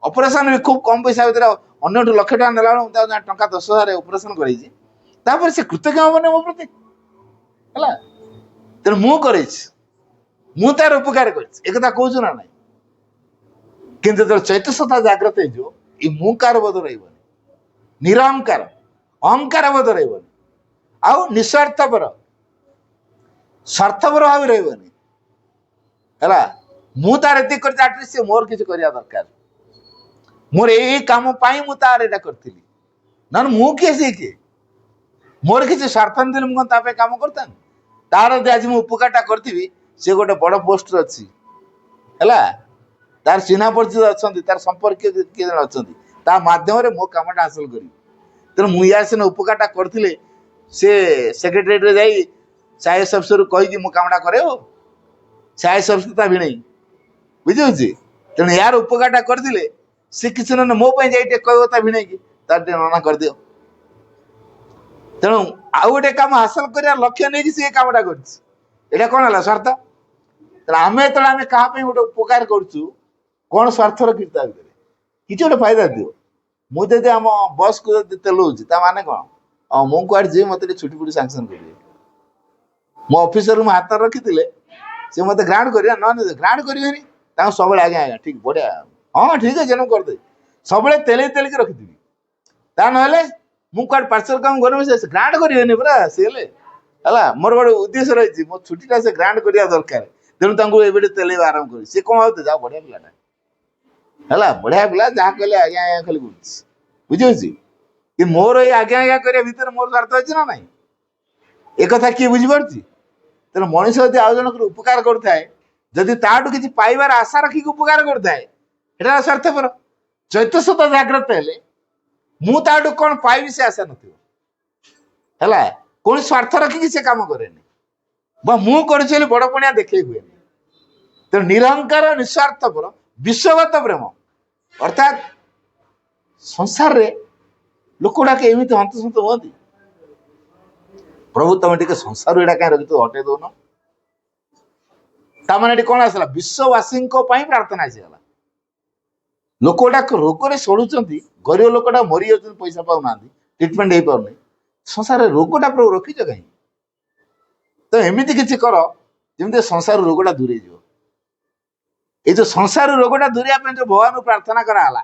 ଅପରେସନ ବି ଖୁବ୍ କମ୍ ପଇସା ଭିତରେ ଅନ୍ୟଠୁ ଲକ୍ଷ ଟଙ୍କା ନେଲା ବେଳକୁ ମୁଁ ଟଙ୍କା 10,000 ଅପରେସନ କରେଇଛି ତାପରେ ସେ କୃତଜ୍ଞ ହବନି ମୋ ପ୍ରତି ହେଲା ତେଣୁ ମୁଁ କରେଇଛି ମୁଁ ତାର ଉପକାର କରିଛି ଏକଥା କହୁଛୁ ନା ନାହିଁ କିନ୍ତୁ ଯେତେବେଳେ ଚୈତ୍ୟ ସପ୍ତାହ ଜାଗ୍ରତ ହେଇଯିବ ଏଇ ମୁଁ କାର ବୋଧ ରହିବନି ନିରହଙ୍କାର ଅହଙ୍କାର ବୋଧ ରହିବନି ଆଉ ନିଃସ୍ୱାର୍ଥପର ସ୍ୱାର୍ଥପର ଭାବେ ରହିବନି ହେଲା ମୁଁ ତାର ଏତିକି କରିଛି ଆଟଲିଷ୍ଟ ମୋର କିଛି କରିବା ଦରକାର ମୋର ଏଇ କାମ ପାଇଁ ମୁଁ ତାର ଏଇଟା କରିଥିଲି ନହେଲେ ମୁଁ କିଏ ସେ କିଏ ମୋର କିଛି ସ୍ୱାର୍ଥ ନଥିଲେ ମୁଁ କ'ଣ ତା ପାଇଁ କାମ କରିଥାନ୍ତି ତାର ଯଦି ଆଜି ମୁଁ ଉପକାରଟା କରିଥିବି ସେ ଗୋଟେ ବଡ଼ ପୋଷ୍ଟରେ ଅଛି ହେଲା ତାର ଚିହ୍ନା ପରିଚିତ ଅଛନ୍ତି ତାର ସମ୍ପର୍କୀୟ କିଏ ଜଣେ ଅଛନ୍ତି ତା ମାଧ୍ୟମରେ ମୋ କାମଟା ହାସଲ କରିବି ତେଣୁ ମୁଁ ୟା ସିନା ଉପକାରଟା କରିଥିଲେ ସେ ସେକ୍ରେଟାରିଏଟରେ ଯାଇ ସାଇଏସ୍ ଅଫିସରକୁ କହିକି ମୋ କାମଟା କରେଇବ ସାଇଏସ୍ ଅଫିସର ତା ଭିଣେଇ ବୁଝିହଉଛି। ତେଣୁ ୟାର ଉପକାରଟା କରିଦେଲେ ସେ କିଛି ନ ମୋ ପାଇଁ ଯାଇ ଟିକେ କହିବ ତା ଭିଣେଇକି ତାର ଟିକେ ନନା କରିଦିଅ। ତେଣୁ ଆଉ ଗୋଟେ କାମ ହାସଲ କରିବା ଲକ୍ଷ୍ୟ ନେଇକି ସେ କାମଟା କରିଛି। ଏଇଟା କଣ ହେଲା? ସ୍ୱାର୍ଥ। ତେଣୁ ଆମେ ଯେତେବେଳେ ଆମେ କାହା ପାଇଁ ଗୋଟେ ଉପକାର କରୁଛୁ କଣ ସ୍ୱାର୍ଥ ରଖିଛୁ ତା ଭିତରେ? କିଛି ଗୋଟେ ଫାଇଦା ଦିଅ। ମୁଁ ଯଦି ଆମ ବସ୍କୁ ଯଦି ତେଲଉଛି ତା ମାନେ କଣ? ମୁଁ କୁଆଡେ ଯିବି ମତେ ଟିକେ ଛୁଟି ଫୁଟି ସାଙ୍ଗସନ୍ କରିବେ। ମୋ ଅଫିସରୁ ମୁଁ ହାତରେ ରଖିଥିଲେ ସେ ମତେ ଗ୍ରାଣ୍ଟ କରିବେ, ନହେଲେ ଗ୍ରାଣ୍ଟ କରିବେନି। ତାଙ୍କୁ ସବୁବେଳେ ଆଜ୍ଞା ଆଜ୍ଞା ଠିକ ବଢିଆ, ହଁ ଠିକ ଅଛି ମୁଁ କରିଦେବି, ସବୁବେଳେ ତେଲେଇକି ରଖିଥିବି। ତା ନହେଲେ ମୁଁ କୁଆଡେ ପାର୍ସଲ କାମ କରିବି ସେ ଗ୍ରାଣ୍ଟ କରିବେନି ପୁରା ସିଏ ହେଲେ ହେଲା। ମୋର ଗୋଟେ ଉଦ୍ଦେଶ୍ୟ ରହିଛି, ମୋ ଛୁଟିଟା ସେ ଗ୍ରାଣ୍ଟ କରିବା ଦରକାର। ତେଣୁ ତାଙ୍କୁ ଏବେ ତେଲେଇବା ଆରମ୍ଭ କରି ସିଏ କଣ ହଉଛି ଯାହା ବଢିଆ ପିଲାଟା ହେଲା, ବଢିଆ ପିଲା ଯାହା କହିଲେ ଆଜ୍ଞା ଆଜ୍ଞା ଖାଲି କରୁଛି। ବୁଝିହଉଛି କି ମୋର ଏଇ ଆଜ୍ଞା ଆଜ୍ଞା କରିବା ଭିତରେ ମୋର ସ୍ୱାର୍ଥ ଅଛି ନା ନାହିଁ? ଏ କଥା କିଏ ବୁଝିପାରୁଛି? ତେଣୁ ମଣିଷ ଯଦି ଆଉ ଜଣଙ୍କର ଉପକାର କରୁଥାଏ, ଯଦି ତାଠୁ କିଛି ପାଇବାର ଆଶା ରଖିକି ଉପକାର କରୁଥାଏ, ସେଟା ସ୍ୱାର୍ଥପର। ଚୈତନ୍ୟତା ଜାଗ୍ରତ ହେଲେ ମୁଁ ତାଠୁ କଣ ପାଇବି ସେ ଆଶା ନଥିବ ହେଲା। କୌଣସି ସ୍ୱାର୍ଥ ରଖିକି ସେ କାମ କରେନି ବା ମୁଁ କରିଛି ବୋଲି ବଡ ପଣିଆ ଦେଖେଇ ହୁଏନି। ତେଣୁ ନିରହଙ୍କାର ନିଃସ୍ୱାର୍ଥପର ବିଶ୍ୱଗତ ପ୍ରେମ ଅର୍ଥାତ୍ ସଂସାରରେ ଲୋକଗୁଡାକ ଏମିତି ହନ୍ତସନ୍ତ ହୁଅନ୍ତି, ପ୍ରଭୁ ତମେ ଟିକେ ସଂସାର ଏଇଟା କାହିଁ ରଖିଛ ହଟେଇ ଦଉନ। ତାମାନେ ଏଠି କଣ ଆସିଲା? ବିଶ୍ୱବାସୀଙ୍କ ପାଇଁ ପ୍ରାର୍ଥନା ଆସିଗଲା। ଲୋକଗୁଡାକ ରୋଗରେ ସଢୁଛନ୍ତି, ଗରିବ ଲୋକଟା ମରି ଯାଉଛନ୍ତି, ପଇସା ପାଉନାହାନ୍ତି, ଟ୍ରିଟମେଣ୍ଟ ହେଇପାରୁନି। ସଂସାରରେ ରୋଗଟା ପ୍ରଭୁ ରଖିଛ କାହିଁକି? ତ ଏମିତି କିଛି କର ଯେମିତି ସଂସାର ରୋଗଟା ଦୂରେଇ ଯିବ। ଏଇ ଯୋଉ ସଂସାର ରୋଗଟା ଦୂରେଇବା ପାଇଁ ଯୋଉ ଭଗବାନଙ୍କୁ ପ୍ରାର୍ଥନା କରାହେଲା,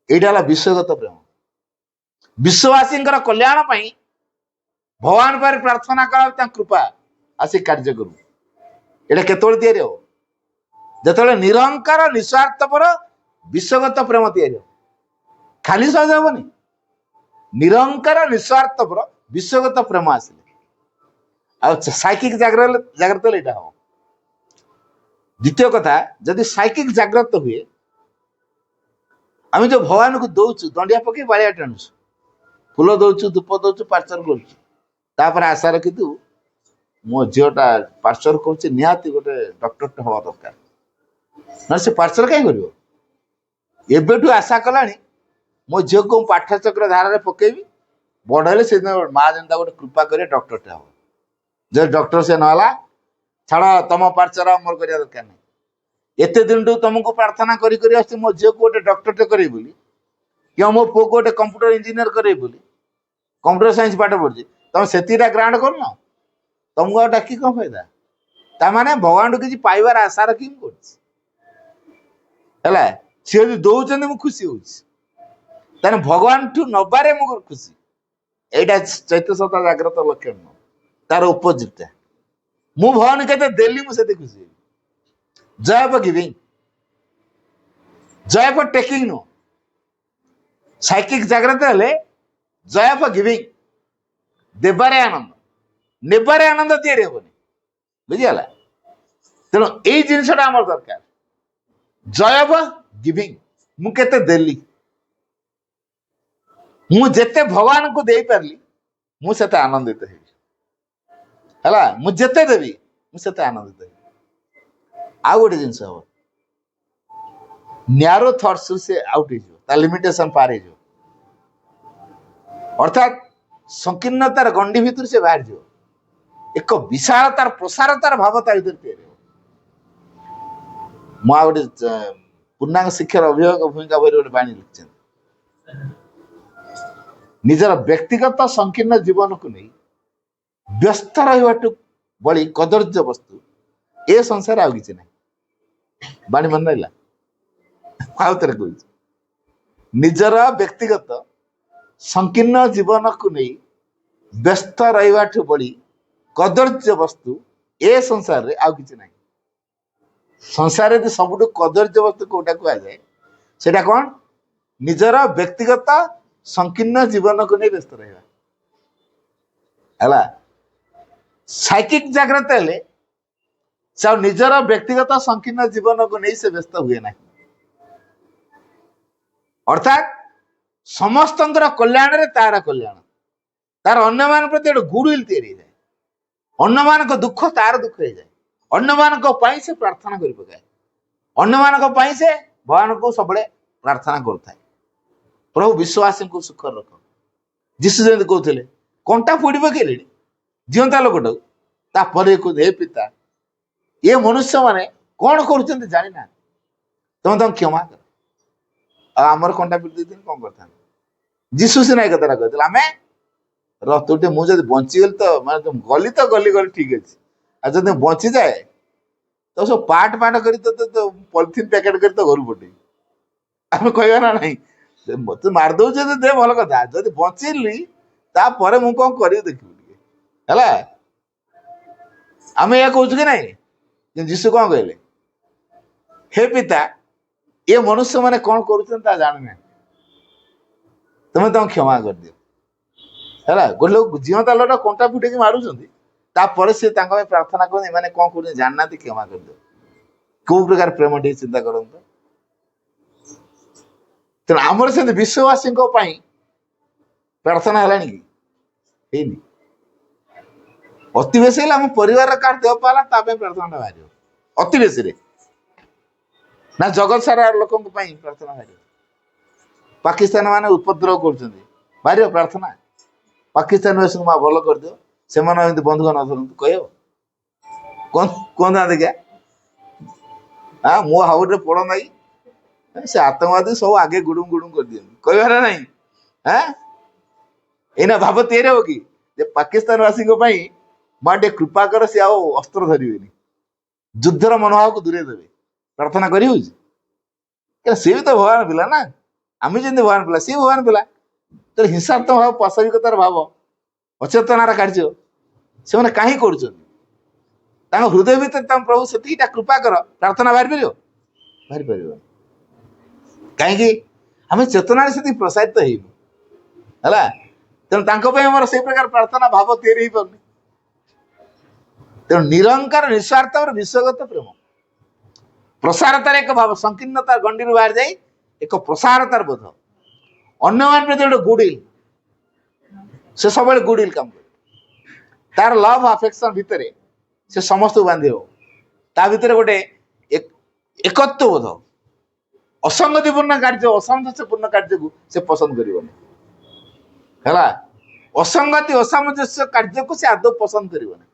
ଏଇଟା ହେଲା ବିଶ୍ୱଗତ ପ୍ରେମ। ବିଶ୍ୱବାସୀଙ୍କର କଲ୍ୟାଣ ପାଇଁ ଭଗବାନ ପାଖରେ ପ୍ରାର୍ଥନା କରା, ତାଙ୍କ କୃପା ଆସି କାର୍ଯ୍ୟ କରୁ। ଏଇଟା କେତେବେଳେ ତିଆରି ହବ? ଯେତେବେଳେ ନିରହଙ୍କାର ନିଃସ୍ୱାର୍ଥପର ବିଶ୍ୱଗତ ପ୍ରେମ ତିଆରି ହବ। ଖାଲି ସହଜ ହବନି। ନିରହଙ୍କାର ନିଃସ୍ୱାର୍ଥପର ବିଶ୍ୱଗତ ପ୍ରେମ ଆସିଲେ ଆଉ ସାଇକିକ ଜାଗ୍ରତ ହେଲେ ଏଇଟା ହବ। ଦ୍ୱିତୀୟ କଥା, ଯଦି ସାଇକିକ ଜାଗ୍ରତ ହୁଏ, ଆମେ ଯୋଉ ଭଗବାନଙ୍କୁ ଦଉଛୁ ଦଣ୍ଡିଆ ପକେଇ ବାଳିଆ ଟାଣୁଛୁ, ଫୁଲ ଦଉଛୁ, ଧୂପ ଦଉଛୁ, ପାର୍ସଲ କରୁଛୁ, ତାପରେ ଆଶା ରଖିଥିବୁ ମୋ ଝିଅଟା ପାର୍ସଲ କରୁଛି ନିହାତି ଗୋଟେ ଡକ୍ଟରଟେ ହବା ଦରକାର, ନହେଲେ ସେ ପାର୍ସଲ କାହିଁ କରିବ? ଏବେଠୁ ଆଶା କଲାଣି ମୋ ଝିଅକୁ ମୁଁ ପାଠ ଚକ୍ର ଧାରାରେ ପକେଇବି, ବଡ ହେଲେ ସେଦିନ ମା ଯେନ୍ତା ଗୋଟେ କୃପା କରିବେ ଡକ୍ଟରଟେ ହବ। ଯଦି ଡକ୍ଟର ସେ ନହେଲା, ଛାଡ ତମ ପାର୍ସଲ ମୋର କରିବା ଦରକାର ନାହିଁ। ଏତେ ଦିନଠୁ ତମକୁ ପ୍ରାର୍ଥନା କରି କରି ଆସୁଛି ମୋ ଝିଅକୁ ଗୋଟେ ଡକ୍ଟରଟେ କରିବି ବୋଲି, କି ମୋ ପୁଅକୁ ଗୋଟେ କମ୍ପ୍ୟୁଟର ଇଞ୍ଜିନିୟର କରିବି ବୋଲି, କମ୍ପ୍ୟୁଟର ସାଇନ୍ସ ପାଠ ପଢୁଛି, ତମେ ସେତିକିଟା ଗ୍ରାଣ୍ଟ କରୁନ, ତମକୁ ଆଉ ଡାକି କଣ ଫାଇଦା? ତାମାନେ ଭଗବାନଠୁ କିଛି ପାଇବାର ଆଶା ରଖି ମୁଁ କରୁଛି ହେଲା। ସିଏ ଯଦି ଦଉଛନ୍ତି ମୁଁ ଖୁସି ହଉଛି, ତାହେଲେ ଭଗବାନଠୁ ନବାରେ ମୁଁ ଖୁସି। ଏଇଟା ଚୈତନ୍ୟତା ଜାଗ୍ରତ ଲକ୍ଷଣ ନୁହଁ, ତାର ଉପଜିଟା। ମୁଁ ଭଗବାନ କେତେ ଦେଲି ମୁଁ ସେତେ ଖୁସି ହେବି। ଜୟ ଫର ଗିଭିଂ, ଜୟ ଫର ଟେକିଂ ନୁହଁ। ସାଇକିକ ଜାଗ୍ରତ ହେଲେ ଜୟ ଫର ଗିଭିଂ, ଦେବାରେ ଆନନ୍ଦ, ନେବାରେ ଆନନ୍ଦ ତିଆରି ହବନି। ବୁଝିଗଲା? ତେଣୁ ଏଇ ଜିନିଷଟା ଆମର ଦରକାର। ଜୟ ଫର ଗିଭିଂ, ମୁଁ କେତେ ଦେଲି, ମୁଁ ଯେତେ ଭଗବାନଙ୍କୁ ଦେଇପାରିଲି ମୁଁ ସେତେ ଆନନ୍ଦିତ ହେବି ହେଲା। ମୁଁ ଯେତେ ଦେବି ମୁଁ ସେତେ ଆନନ୍ଦିତ ହେବି। ଆଉ ଗୋଟେ ଜିନିଷ ହବ, ନ୍ୟାରୋ ଥଟ୍ସରୁ ସେ ଆଉଟ ହେଇଯିବ, ତା ଲିମିଟେସନ ପାର ହେଇଯିବ। ଅର୍ଥାତ୍ ସଂକୀର୍ଣ୍ଣତାର ଗଣ୍ଡି ଭିତରୁ ସେ ବାହାରିଯିବ, ଏକ ବିଶାଳତାର ପ୍ରସାରତାର ଭାବ ତା ଭିତରେ ତିଆରି ହେବ। ମୁଁ ଆଉ ଗୋଟେ ପୂର୍ଣ୍ଣାଙ୍ଗ ଶିକ୍ଷାର ଅଭିଭାବକ ଭୂମିକା ବହିରେ ଗୋଟେ ବାଣୀ ଲେଖିଛନ୍ତି, ନିଜର ବ୍ୟକ୍ତିଗତ ସଂକୀର୍ଣ୍ଣ ଜୀବନକୁ ନେଇ ବ୍ୟସ୍ତ ରହିବାଠୁ ବଳି କଦର୍ଯ୍ୟ ବସ୍ତୁ ଏ ସଂସାରରେ ଆଉ କିଛି ନାହିଁ। ବାଣୀ ମନେ ରହିଲା? ଆଉ ଥରେ କହୁଛି, ନିଜର ବ୍ୟକ୍ତିଗତ ସଂକୀର୍ଣ୍ଣ ଜୀବନକୁ ନେଇ ବ୍ୟସ୍ତ ରହିବାଠୁ ବଳି କଦର୍ଯ୍ୟ ବସ୍ତୁ ଏ ସଂସାରରେ ଆଉ କିଛି ନାହିଁ। ସଂସାରରେ ଯଦି ସବୁଠୁ କଦର୍ଯ୍ୟ ବସ୍ତୁ କୋଉଟା କୁହାଯାଏ, ସେଟା କଣ? ନିଜର ବ୍ୟକ୍ତିଗତ ସଂକୀର୍ଣ୍ଣ ଜୀବନକୁ ନେଇ ବ୍ୟସ୍ତ ରହିବା ହେଲା। ସାଇକିକ ଜାଗ୍ରତ ହେଲେ ସେ ଆଉ ନିଜର ବ୍ୟକ୍ତିଗତ ସଂକୀର୍ଣ୍ଣ ଜୀବନକୁ ନେଇ ସେ ବ୍ୟସ୍ତ ହୁଏ ନାହିଁ। ଅର୍ଥାତ୍ ସମସ୍ତଙ୍କର କଲ୍ୟାଣରେ ତାର କଲ୍ୟାଣ, ତାର ଅନ୍ୟମାନଙ୍କ ପ୍ରତି ଗୋଟେ ଗୁଡ ୱିଲ୍ ତିଆରି ହେଇଯାଏ, ଅନ୍ୟମାନଙ୍କ ଦୁଃଖ ତାର ଦୁଃଖ ହେଇଯାଏ। ଅନ୍ୟମାନଙ୍କ ପାଇଁ ସେ ପ୍ରାର୍ଥନା କରି ପକାଏ। ଅନ୍ୟମାନଙ୍କ ପାଇଁ ସେ ଭଗବାନଙ୍କୁ ସବୁବେଳେ ପ୍ରାର୍ଥନା କରୁଥାଏ। ପ୍ରଭୁ ବିଶ୍ୱାସୀଙ୍କୁ ସୁଖରେ ରଖ। ଯୀଶୁ ଯେମିତି କହୁଥିଲେ କଣ୍ଟା ପୋଡ଼ି ପକେଇଲେଣି ଜିଅନ୍ତା ଲୋକଟାକୁ, ତାପରେ କହୁଥିଲେ ହେ ପିତା ଏ ମନୁଷ୍ୟମାନେ କଣ କରୁଛନ୍ତି ଜାଣିନାହାନ୍ତି, ତମେ ତାଙ୍କୁ କ୍ଷମା କର। ଆଉ ଆମର କଣ୍ଟା ପିଟି ଦେଇଥିଲେ କଣ କରିଥାନ୍ତି? ଯୀଶୁ ସିନା ଏ କଥାଟା କହିଥିଲେ, ଆମେ ତୁଟେ ମୁଁ ଯଦି ବଞ୍ଚିଗଲି ତ ମାନେ ଗଲି ତ ଗଲି ଠିକ ଅଛି, ଆଉ ଯଦି ବଞ୍ଚିଯାଏ ତ ସବୁ ପାଟ କରି ପଲିଥିନ୍ ପ୍ୟାକେଟ କରି ତ ଘରୁ ପଠେଇ ଆମେ କହିବା ନା ନାହିଁ, ମତେ ମାରିଦଉଛି ଯଦି ଦେ ଭଲ କଥା, ଯଦି ବଞ୍ଚିଲି ତାପରେ ମୁଁ କଣ କରିବି ଦେଖିବୁ ଟିକେ ହେଲା। ଆମେ ଏହା କହୁଛୁ କି ନାଇଁ? ଯୀଶୁ କଣ କହିଲେ? ହେ ପିତା ଏ ମନୁଷ୍ୟ ମାନେ କଣ କରୁଛନ୍ତି ତା ଜାଣିନାହିଁ, ତମେ ତାଙ୍କୁ କ୍ଷମା କରିଦିଅ ହେଲା। ଗୋଟେ ଲୋକ ଜିଅନ୍ତା ଲୋକଟା କଣ୍ଟା ଫୁଟେଇକି ମାରୁଛନ୍ତି, ତାପରେ ସେ ତାଙ୍କ ପାଇଁ ପ୍ରାର୍ଥନା କରନ୍ତି ଏମାନେ କଣ କରୁଛନ୍ତି ଜାଣିନାହାନ୍ତି, କ୍ଷମା କରିଦିଅ। କୋଉ ପ୍ରକାର ପ୍ରେମ ଟିକେ ଚିନ୍ତା କରନ୍ତୁ। ତେଣୁ ଆମର ସେମିତି ବିଶ୍ୱବାସୀଙ୍କ ପାଇଁ ପ୍ରାର୍ଥନା ହେଲାଣି କି? ହେଇନି। ଅତି ବେଶୀ ହେଲେ ଆମ ପରିବାରର କାହାର ଦେହ ପାଲା ତା ପାଇଁ ପ୍ରାର୍ଥନାଟା ବାହାରିବ ଅତି ବେଶୀରେ, ନା ଜଗତ ସାରା ଲୋକଙ୍କ ପାଇଁ ପ୍ରାର୍ଥନା ବାହାରିବ। ପାକିସ୍ତାନ ମାନେ ଉପଦ୍ରବ କରୁଛନ୍ତି, ବାହାରିବ ପ୍ରାର୍ଥନା ପାକିସ୍ତାନ ବାସୀଙ୍କୁ ମା ଭଲ କରିଦିଅ, ସେମାନେ ଏମିତି ବନ୍ଧୁକ ନ ଧରନ୍ତୁ, କହିବ? କୁହନ୍ତୁ ଦେଖିଆ, ମୋ ହାଉଡରେ ପଡ ନାହିଁ, ସେ ଆତଙ୍କବାଦୀ ସବୁ ଆଗେ ଗୁଡୁମ କରିଦିଅନ୍ତି, କହିବାର ନାହିଁ। ଏଇନା ଭାବ ତିଆରି ହବ କି ଯେ ପାକିସ୍ତାନ ବାସୀଙ୍କ ପାଇଁ ମା ଟିକେ କୃପା କର, ସେ ଆଉ ଅସ୍ତ୍ର ଧରିବେନି, ଯୁଦ୍ଧର ମନୋଭାବକୁ ଦୂରେଇ ଦେବେ। ପ୍ରାର୍ଥନା କରି ହଉଛି? ସିଏ ବି ତ ଭଗବାନ ପିଲା ନା, ଆମେ ଯେମିତି ଭଗବାନ ପିଲା ସିଏ ଭଗବାନ ପିଲା। ତେଣୁ ହିଂସାତ୍ମକ ଭାବ, ପାଶବିକତାର ଭାବ, ଅଚେତନାର କାର୍ଯ୍ୟ ସେମାନେ କାହିଁ କରୁଛନ୍ତି? ତାଙ୍କ ହୃଦୟ ଭିତରେ ତାଙ୍କ ପ୍ରଭୁ ସେତିକିଟା କୃପା କର, ପ୍ରାର୍ଥନା ବାହାରି ପାରିବ? ବାହାରି ପାରିବ। କାହିଁକି? ଆମେ ଚେତନାରେ ସେତିକି ପ୍ରସାରିତ ହେଇବୁ ହେଲା। ତେଣୁ ତାଙ୍କ ପାଇଁ ଆମର ସେଇ ପ୍ରକାର ପ୍ରାର୍ଥନା ଭାବ ତିଆରି ହେଇପାରୁନି। ତେଣୁ ନିରଙ୍କାର ନିଃସ୍ୱାର୍ଥର ବିଶ୍ୱଗତ ପ୍ରେମ ପ୍ରସାରତାର ଏକ ଭାବ, ସଂକୀର୍ଣ୍ଣତାର ଗଣ୍ଡିରୁ ବାହାରି ଯାଇ ଏକ ପ୍ରସାରତାର ବୋଧ। ଅନ୍ୟମାନଙ୍କ ପ୍ରତି ଗୋଟେ ଗୁଡିଲ, ସେ ସବୁବେଳେ ଗୁଡିଲ କାମ କରେ। ତାର ଲଭ ଆଫେକ୍ସନ ଭିତରେ ସେ ସମସ୍ତଙ୍କୁ ବାନ୍ଧିବ। ତା ଭିତରେ ଗୋଟେ ଏକତ୍ୱ ବୋଧ, ଅସଙ୍ଗତିପୂର୍ଣ୍ଣ କାର୍ଯ୍ୟ, ଅସାମଞ୍ଜସ୍ୟପୂର୍ଣ୍ଣ କାର୍ଯ୍ୟକୁ ସେ ପସନ୍ଦ କରିବନି ହେଲା। ଅସଙ୍ଗତି ଅସାମଞ୍ଜସ୍ୟ କାର୍ଯ୍ୟକୁ ସେ ଆଦୌ ପସନ୍ଦ କରିବନି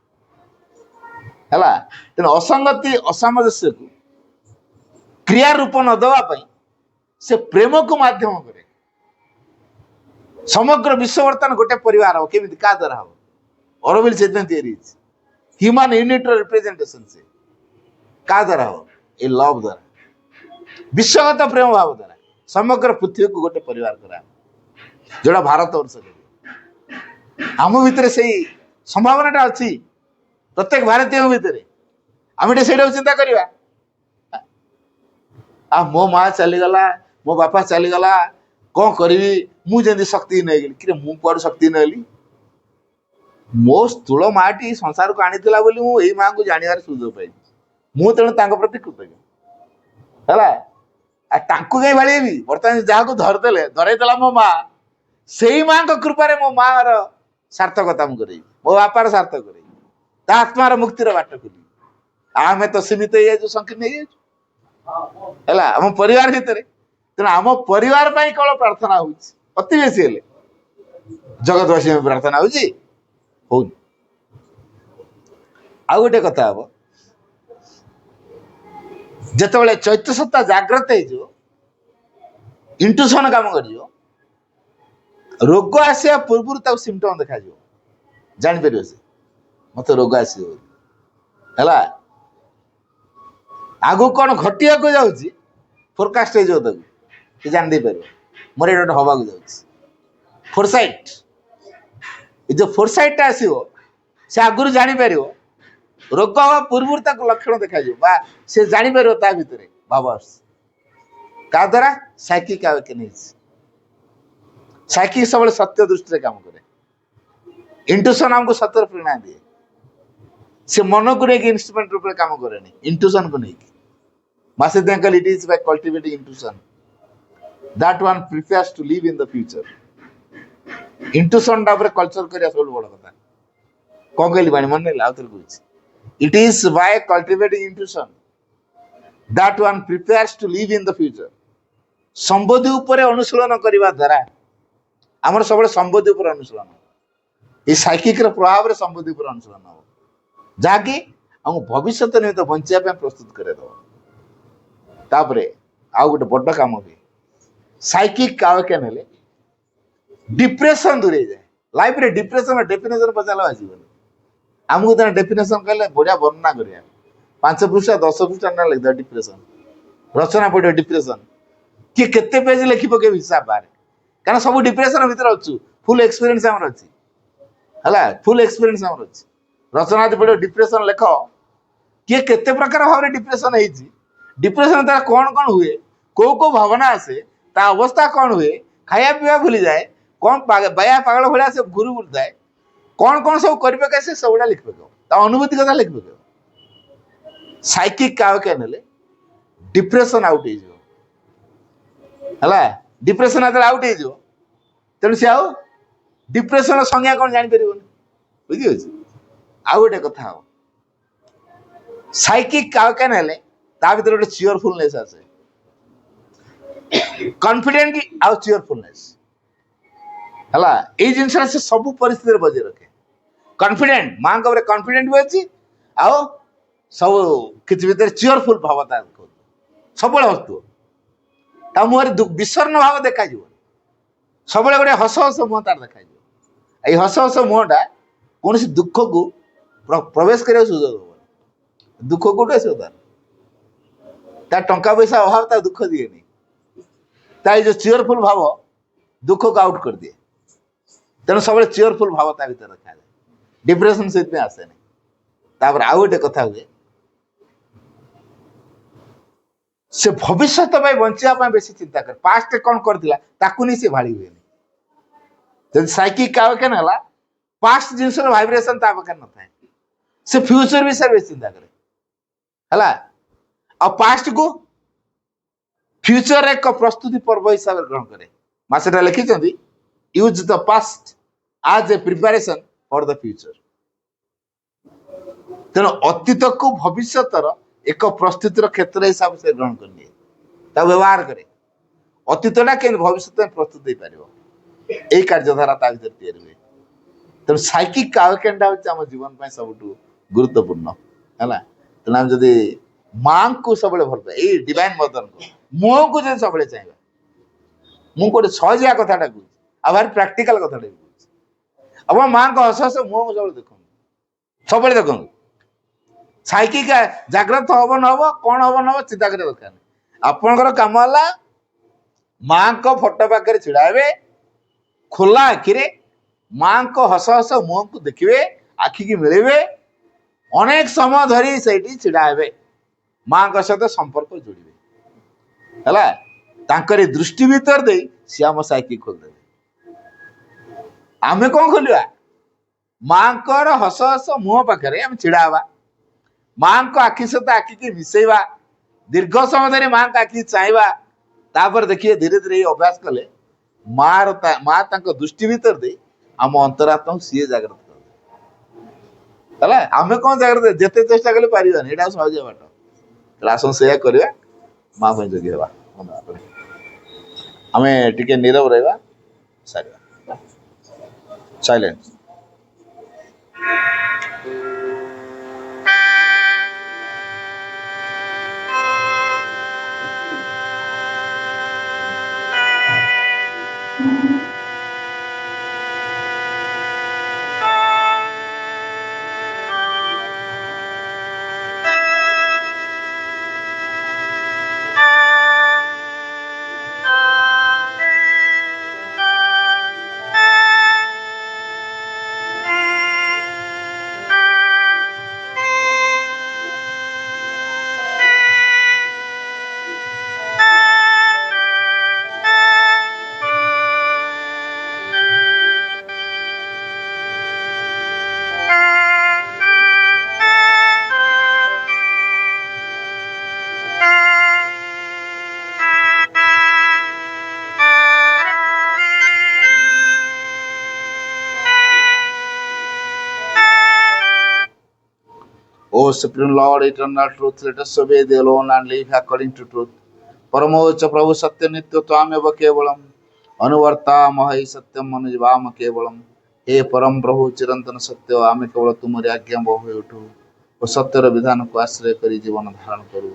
ହେଲା। ତେଣୁ ଅସଙ୍ଗତି ଅସାମଞ୍ଜସ୍ୟକୁ କ୍ରିୟା ରୂପ ନ ଦେବା ପାଇଁ ସେ ପ୍ରେମକୁ ମାଧ୍ୟମ କରେ। ସମଗ୍ର ବିଶ୍ୱ ବର୍ତ୍ତମାନ ଗୋଟେ ପରିବାର ହବ, କେମିତି? କାହା ଦ୍ୱାରା ହବ? ଅରବିନ୍ଦ ସେଥିପାଇଁ ତିଆରି ହେଇଛି। ହ୍ୟୁମାନ ୟୁନିଟର ରିପ୍ରେଜେଣ୍ଟେସନ ସେ କାହା ଦ୍ୱାରା ହବ? ଏ ଲଭ ଦ୍ୱାରା, ବିଶ୍ୱଗତ ପ୍ରେମ ଭାବ ଦ୍ୱାରା ସମଗ୍ର ପୃଥିବୀକୁ ଗୋଟେ ପରିବାର କରାହବ, ଯୋଉଟା ଭାରତ ବର୍ଷ। ଆମ ଭିତରେ ସେଇ ସମ୍ଭାବନାଟା ଅଛି, ପ୍ରତ୍ୟେକ ଭାରତୀୟଙ୍କ ଭିତରେ। ଆମେ ଟିକେ ସେଇଟାକୁ ଚିନ୍ତା କରିବା। ମୋ ମା ଚାଲିଗଲା, ମୋ ବାପା ଚାଲିଗଲା, କଣ କରିବି? ମୁଁ ଯେମିତି ଶକ୍ତି ନେଇଗଲି। କିରେ ମୁଁ କୁଆଡୁ ଶକ୍ତି ନେଲି? ମୋ ସ୍ଥୂଳ ମାଟି ସଂସାରକୁ ଆଣିଥିଲା ବୋଲି ମୁଁ ଏଇ ମାଙ୍କୁ ଜାଣିବାର ସୁଯୋଗ ପାଇଲି। ମୁଁ ତେଣୁ ତାଙ୍କ ପ୍ରତି କୃତଜ୍ଞ ହେଲା। ଆଉ ତାଙ୍କୁ କାହିଁ ବାଳିବି? ବର୍ତ୍ତମାନ ଯାହାକୁ ଧରେଇ ଦେଲା ମୋ ମା, ସେଇ ମାଙ୍କ କୃପାରେ ମୋ ମାର ସାର୍ଥକତା ମୁଁ କରେଇବି, ମୋ ବାପାର ସାର୍ଥକ କରେଇବି, ତା ଆତ୍ମାର ମୁକ୍ତିର ବାଟ ଖୋଲିବି। ଆମେ ତ ସୀମିତ ହେଇଯାଇଛୁ, ସଂକୀର୍ଣ୍ଣ ହେଇଯାଇଛୁ ହେଲା ଆମ ପରିବାର ଭିତରେ। ତେଣୁ ଆମ ପରିବାର ପାଇଁ କେବଳ ପ୍ରାର୍ଥନା ହଉଛି, ଅତି ବେଶୀ ହେଲେ ଜଗତବାସୀ ପାଇଁ ପ୍ରାର୍ଥନା ହଉଛି, ହଉନି। ଆଉ ଗୋଟେ କଥା ହବ, ଯେତେବେଳେ ଚୈତ୍ୟ ସତ୍ତା ଜାଗ୍ରତ ହେଇଯିବ, ଇଣ୍ଟୁସନ କାମ କରିଯିବ, ରୋଗ ଆସିବା ପୂର୍ବରୁ ତାକୁ ସିମ୍ପଟମ ଦେଖାଯିବ, ଜାଣିପାରିବ ସେ ମତେ ରୋଗ ଆସିବ ହେଲା। ଆଗକୁ କଣ ଘଟିବାକୁ ଯାଉଛି ଫୋରକାଷ୍ଟ ହେଇଯିବ, ତାକୁ ସେ ଜାଣିଦେଇ ପାରିବ ମୋର ଏଇଟା ଗୋଟେ ହବାକୁ ଯାଉଛି। ଫୋରସାଇଟ୍, ଏ ଯୋଉ ଫୋରସାଇଟ୍ ଟା ଆସିବ, ସେ ଆଗରୁ ଜାଣିପାରିବ, ରୋଗ ହବା ପୂର୍ବରୁ ତାକୁ ଲକ୍ଷଣ ଦେଖାଯିବ, ବା ସେ ଜାଣିପାରିବ ତା ଭିତରେ ଭାବ ଆସୁଛି। କାହା ଦ୍ୱାରା? ସାଇକିକ ଆୱେକେନିଂସ। ସାଇକିକ ସବୁବେଳେ ସତ୍ୟ ଦୃଷ୍ଟିରେ କାମ କରେ। ଇଣ୍ଟୁସନ ଆମକୁ ସତ୍ୟର ପ୍ରେରଣା ଦିଏ। ସେ ମନକୁ ନେଇକି ଇନଷ୍ଟ୍ରୁମେଣ୍ଟ ରୂପରେ କାମ କରେନି, ଇଣ୍ଟୁସନକୁ ନେଇକି। Masidh Uncle, it is by cultivating intuition that one prepares to live in the future. Intuition ଟା ଉପରେ କଲଚର କରିବା ସବୁଠୁ ବଡ କଥା। କଣ କହିଲି ବାଣୀ ମନେ ନେଲା? ଆଉ ଥରେ କହୁଛି, It is by cultivating intuition that one prepares to live in the future. ସମ୍ବୋଧି ଉପରେ ଅନୁଶୀଳନ କରିବା ଦ୍ୱାରା ଆମର ସବୁବେଳେ ସମ୍ବୋଧି ଉପରେ ଅନୁଶୀଳନ, এই ସାଇକିକର ପ୍ରଭାବରେ ସମ୍ବୋଧି ଉପରେ ଅନୁଶୀଳନ ହବ, ଯାହାକି ଆମକୁ ଭବିଷ୍ୟତ ନିମିତ୍ତ ବଞ୍ଚିବା ପାଇଁ ପ୍ରସ୍ତୁତ କରେଇଦେବ। ତାପରେ ଆଉ ଗୋଟେ ବଡ଼ କାମ ହୁଏ, ସାଇକିକ ଆୱାକେନ୍ ହେଲେ ଡିପ୍ରେସନ ଦୂରେଇ ଯାଏ। ଲାଇଫରେ ଡିପ୍ରେସନ ଡେଫିନେସନ ପଚାରିଲା ଆସିବନି। ଆମକୁ ତାର ଡେଫିନେସନ କହିଲେ ବଢିଆ ବର୍ଣ୍ଣନା କରିବା, 5 ପୃଷ୍ଠା 10 ପୃଷ୍ଠା ନା ଲେଖିଦେବା ଡିପ୍ରେସନ, ରଚନା ପଢିବ ଡିପ୍ରେସନ, କିଏ କେତେ ପେଜ ଲେଖି ପକେଇବ ହିସାବ ବାହାରେ, କାରଣ ସବୁ ଡିପ୍ରେସନ ଭିତରେ ଅଛୁ, ଫୁଲ ଏକ୍ସପିରିଏନ୍ସ ଆମର ଅଛି ହେଲା, ଫୁଲ ଏକ୍ସପିରିଏନ୍ସ ଆମର ଅଛି। ରଚନା ପଢିବ ଡିପ୍ରେସନ ଲେଖ, କିଏ କେତେ ପ୍ରକାର ଭାବରେ ଡିପ୍ରେସନ ହେଇଛି, ଡିପ୍ରେସନ ତାର କଣ କଣ ହୁଏ, କୋଉ କୋଉ ଭାବନା ଆସେ, ତା ଅବସ୍ଥା କଣ ହୁଏ, ଖାଇବା ପିଇବା ଭୁଲିଯାଏ, କଣ ବାୟା ପାଗଳ ଭଳିଆ ସେ ଘୁରୁ ବୁଲୁଥାଏ, କଣ କଣ ସବୁ କରି ପକାଏ, ସେ ସବୁଟା ଲେଖି ପକାଉ, ତା ଅନୁଭୂତି କଥା ଲେଖି ପକାଉ। ସାଇକିକ ଆୱାକେନ୍ ହେଲେ ଡିପ୍ରେସନ ଆଉଟ୍ ହେଇଯିବ ହେଲା, ଡିପ୍ରେସନ ଯେତେବେଳେ ଆଉଟ୍ ହେଇଯିବ ତେଣୁ ସେ ଆଉ ଡିପ୍ରେସନ ସଂଜ୍ଞା କଣ ଜାଣିପାରିବନି, ବୁଝିପାରୁଛି। ଆଉ ଗୋଟେ କଥା ହବ, ସାଇକିକ ଆୱାକେନ୍ ହେଲେ ତା ଭିତରେ ଗୋଟେ ଚିୟରଫୁଲନେସ୍ ଆସେ, କନଫିଡେଣ୍ଟ ଆଉ ଚିୟରଫୁଲନେସ୍ ହେଲା, ଏଇ ଜିନିଷଟା ସେ ସବୁ ପରିସ୍ଥିତିରେ ବଜାୟ ରଖେ। କନଫିଡେଣ୍ଟ, ମାଙ୍କ ଉପରେ କନଫିଡେଣ୍ଟ ବି ଅଛି, ଆଉ ସବୁ କିଛି ଭିତରେ ଚିୟରଫୁଲ ଭାବ ତାର ସବୁବେଳେ ହସୁଥିବ, ତା ମୁହଁରେ ବିଷର୍ଣ୍ଣ ଭାବ ଦେଖାଯିବ, ସବୁବେଳେ ଗୋଟେ ହସ ହସ ମୁହଁ ତାର ଦେଖାଯିବ। ଏଇ ହସ ହସ ମୁହଁଟା କୌଣସି ଦୁଃଖକୁ ପ୍ରବେଶ କରିବାକୁ ସୁଯୋଗ ହବନି। ଦୁଃଖ କୋଉଠୁ ଆସିବ ତାର, ତା ଟଙ୍କା ପଇସା ଅଭାବ ତା ଦୁଃଖ ଦିଏନି, ତା ଏଇ ଯୋଉ ଚିୟରଫୁଲ ଭାବ ଦୁଃଖକୁ ଆଉଟ୍ କରିଦିଏ। ତେଣୁ ସବୁବେଳେ ଚିୟରଫୁଲ ଭାବ ତା ଭିତରେ ରଖାଯାଏ, ଡିପ୍ରେସନ ସେଥିପାଇଁ ଆସେନି। ତାପରେ ଆଉ ଗୋଟେ କଥା ହୁଏ, ସେ ଭବିଷ୍ୟତ ପାଇଁ ବଞ୍ଚିବା ପାଇଁ ବେଶୀ ଚିନ୍ତା କରେ, ପାଷ୍ଟରେ କଣ କରିଥିଲା ତାକୁ ନେଇ ସେ ଭାଳି ହୁଏନି। ଯଦି ସାଇକିକ ଆୱାକେନ୍ ହେଲା, ପାଷ୍ଟ ଜିନିଷର ଭାଇବ୍ରେସନ ତା ପାଖରେ ନଥାଏ, ସେ ଫ୍ୟୁଚର ବିଷୟରେ ବେଶୀ ଚିନ୍ତା କରେ ହେଲା, ଆଉ ପାଷ୍ଟକୁ ଫ୍ୟୁଚର ଏକ ପ୍ରସ୍ତୁତି ପର୍ବ ହିସାବରେ ଗ୍ରହଣ କରେ। ମାସଟା ଲେଖିଛନ୍ତି, ୟୁଜ ଦ ପାଷ୍ଟ ଆଜ ଏ ପ୍ରିପାରେସନ ଫର ଦ ଫ୍ୟୁଚର। ତେଣୁ ଅତୀତକୁ ଭବିଷ୍ୟତର ଏକ ପ୍ରସ୍ତୁତିର କ୍ଷେତ୍ର ହିସାବରେ ସେ ଗ୍ରହଣ କରିନିଏ, ତାକୁ ବ୍ୟବହାର କରେ। ଅତୀତଟା କେମିତି ଭବିଷ୍ୟତ ପାଇଁ ପ୍ରସ୍ତୁତ ହେଇପାରିବ, ଏଇ କାର୍ଯ୍ୟଧାରା ତା ଭିତରେ ତିଆରି ହୁଏ। ତେଣୁ ସାଇକିକ ଆୱାକେନ୍ଟା ହଉଛି ଆମ ଜୀବନ ପାଇଁ ସବୁଠୁ ଗୁରୁତ୍ୱପୂର୍ଣ୍ଣ ହେଲା। ତେଣୁ ଆମେ ଯଦି ମାଙ୍କୁ ସବୁବେଳେ ଭଲ ପାଇବା, ଏଇ ଡିଭାଇନ ମଦରଙ୍କୁ, ମୁହଁକୁ ଯଦି ସବୁବେଳେ ଚାହିଁବା, ମୁଁ ଗୋଟେ ସହଜିଆ କଥାଟା କହୁଛି, ଆଉ ଭାରି ପ୍ରାକ୍ଟିକାଲ କଥାଟା କହୁଛି। ଆପଣ ମାଙ୍କ ହସ ହସ ମୁହଁକୁ ସବୁବେଳେ ଦେଖନ୍ତୁ, ସବୁବେଳେ ଦେଖନ୍ତୁ। ସାଇକିକ ଜାଗ୍ରତ ହବ ନ ହବ, କଣ ହବ ନ ହବ ଚିନ୍ତା କରିବା ଦରକାର ନାହିଁ। ଆପଣଙ୍କର କାମ ହେଲା ମାଙ୍କ ଫଟୋ ପାଖରେ ଛିଡା ହେବେ, ଖୋଲା ଆଖିରେ ମାଙ୍କ ହସ ହସ ମୁହଁକୁ ଦେଖିବେ, ଆଖିକି ମିଳିବେ, ଅନେକ ସମୟ ଧରି ସେଇଠି ଛିଡା ହେବେ, ମାଙ୍କ ସହିତ ସମ୍ପର୍କ ଯୋଡ଼ିବେ ହେଲା। ତାଙ୍କରି ଦୃଷ୍ଟି ଭିତରେ ଦେଇ ସିଏ ଆମ ସାଇକି ଖୋଲିଦେବେ। ଆମେ କଣ ଖୋଲିବା, ମାଙ୍କର ହସ ହସ ମୁହଁ ପାଖରେ ଆମେ ଛିଡା ହେବା, ମାଙ୍କ ଆଖି ସହିତ ଆଖିକି ମିଶେଇବା, ଦୀର୍ଘ ସମୟ ଧରି ମାଙ୍କ ଆଖି ଚାହିଁବା। ତାପରେ ଦେଖିବେ ଧୀରେ ଧୀରେ ଏଇ ଅଭ୍ୟାସ କଲେ ମା ତାଙ୍କ ଦୃଷ୍ଟି ଭିତରେ ଦେଇ ଆମ ଅନ୍ତରାତ୍ମାକୁ ସିଏ ଜାଗ୍ରତ କରିଦେବେ ହେଲା। ଆମେ କଣ ଜାଗ୍ରତ, ଯେତେ ଚେଷ୍ଟା କଲେ ପାରିବାନି, ଏଇଟା ସହଜ ବାଟ। ଆସନ୍ତୁ ସେଇଆ କରିବା, ମା ପାଇଁ ଯୋଗୀ ହେବା। ଆମେ ଟିକେ ନୀରବ ରହିବା, ସାରିବା, silence. Supreme Lord, eternal truth, let us obey thee alone and live according to truth. परमोच्च प्रभु सत्य नित्य त्वामेव केवलम अनुवर्ता महि सत्यम अनुजवाम केवलम। हे परम प्रभु चिरंतन सत्य, आमे केवल तुमरी आज्ञा बहु उठू और सत्यर विधान को आश्रय करी जीवन धारण करू।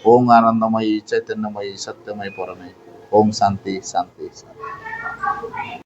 ओम आनंदमयी चैतन्यमयी सत्यमय परमय। ओम शांति शांति शांति।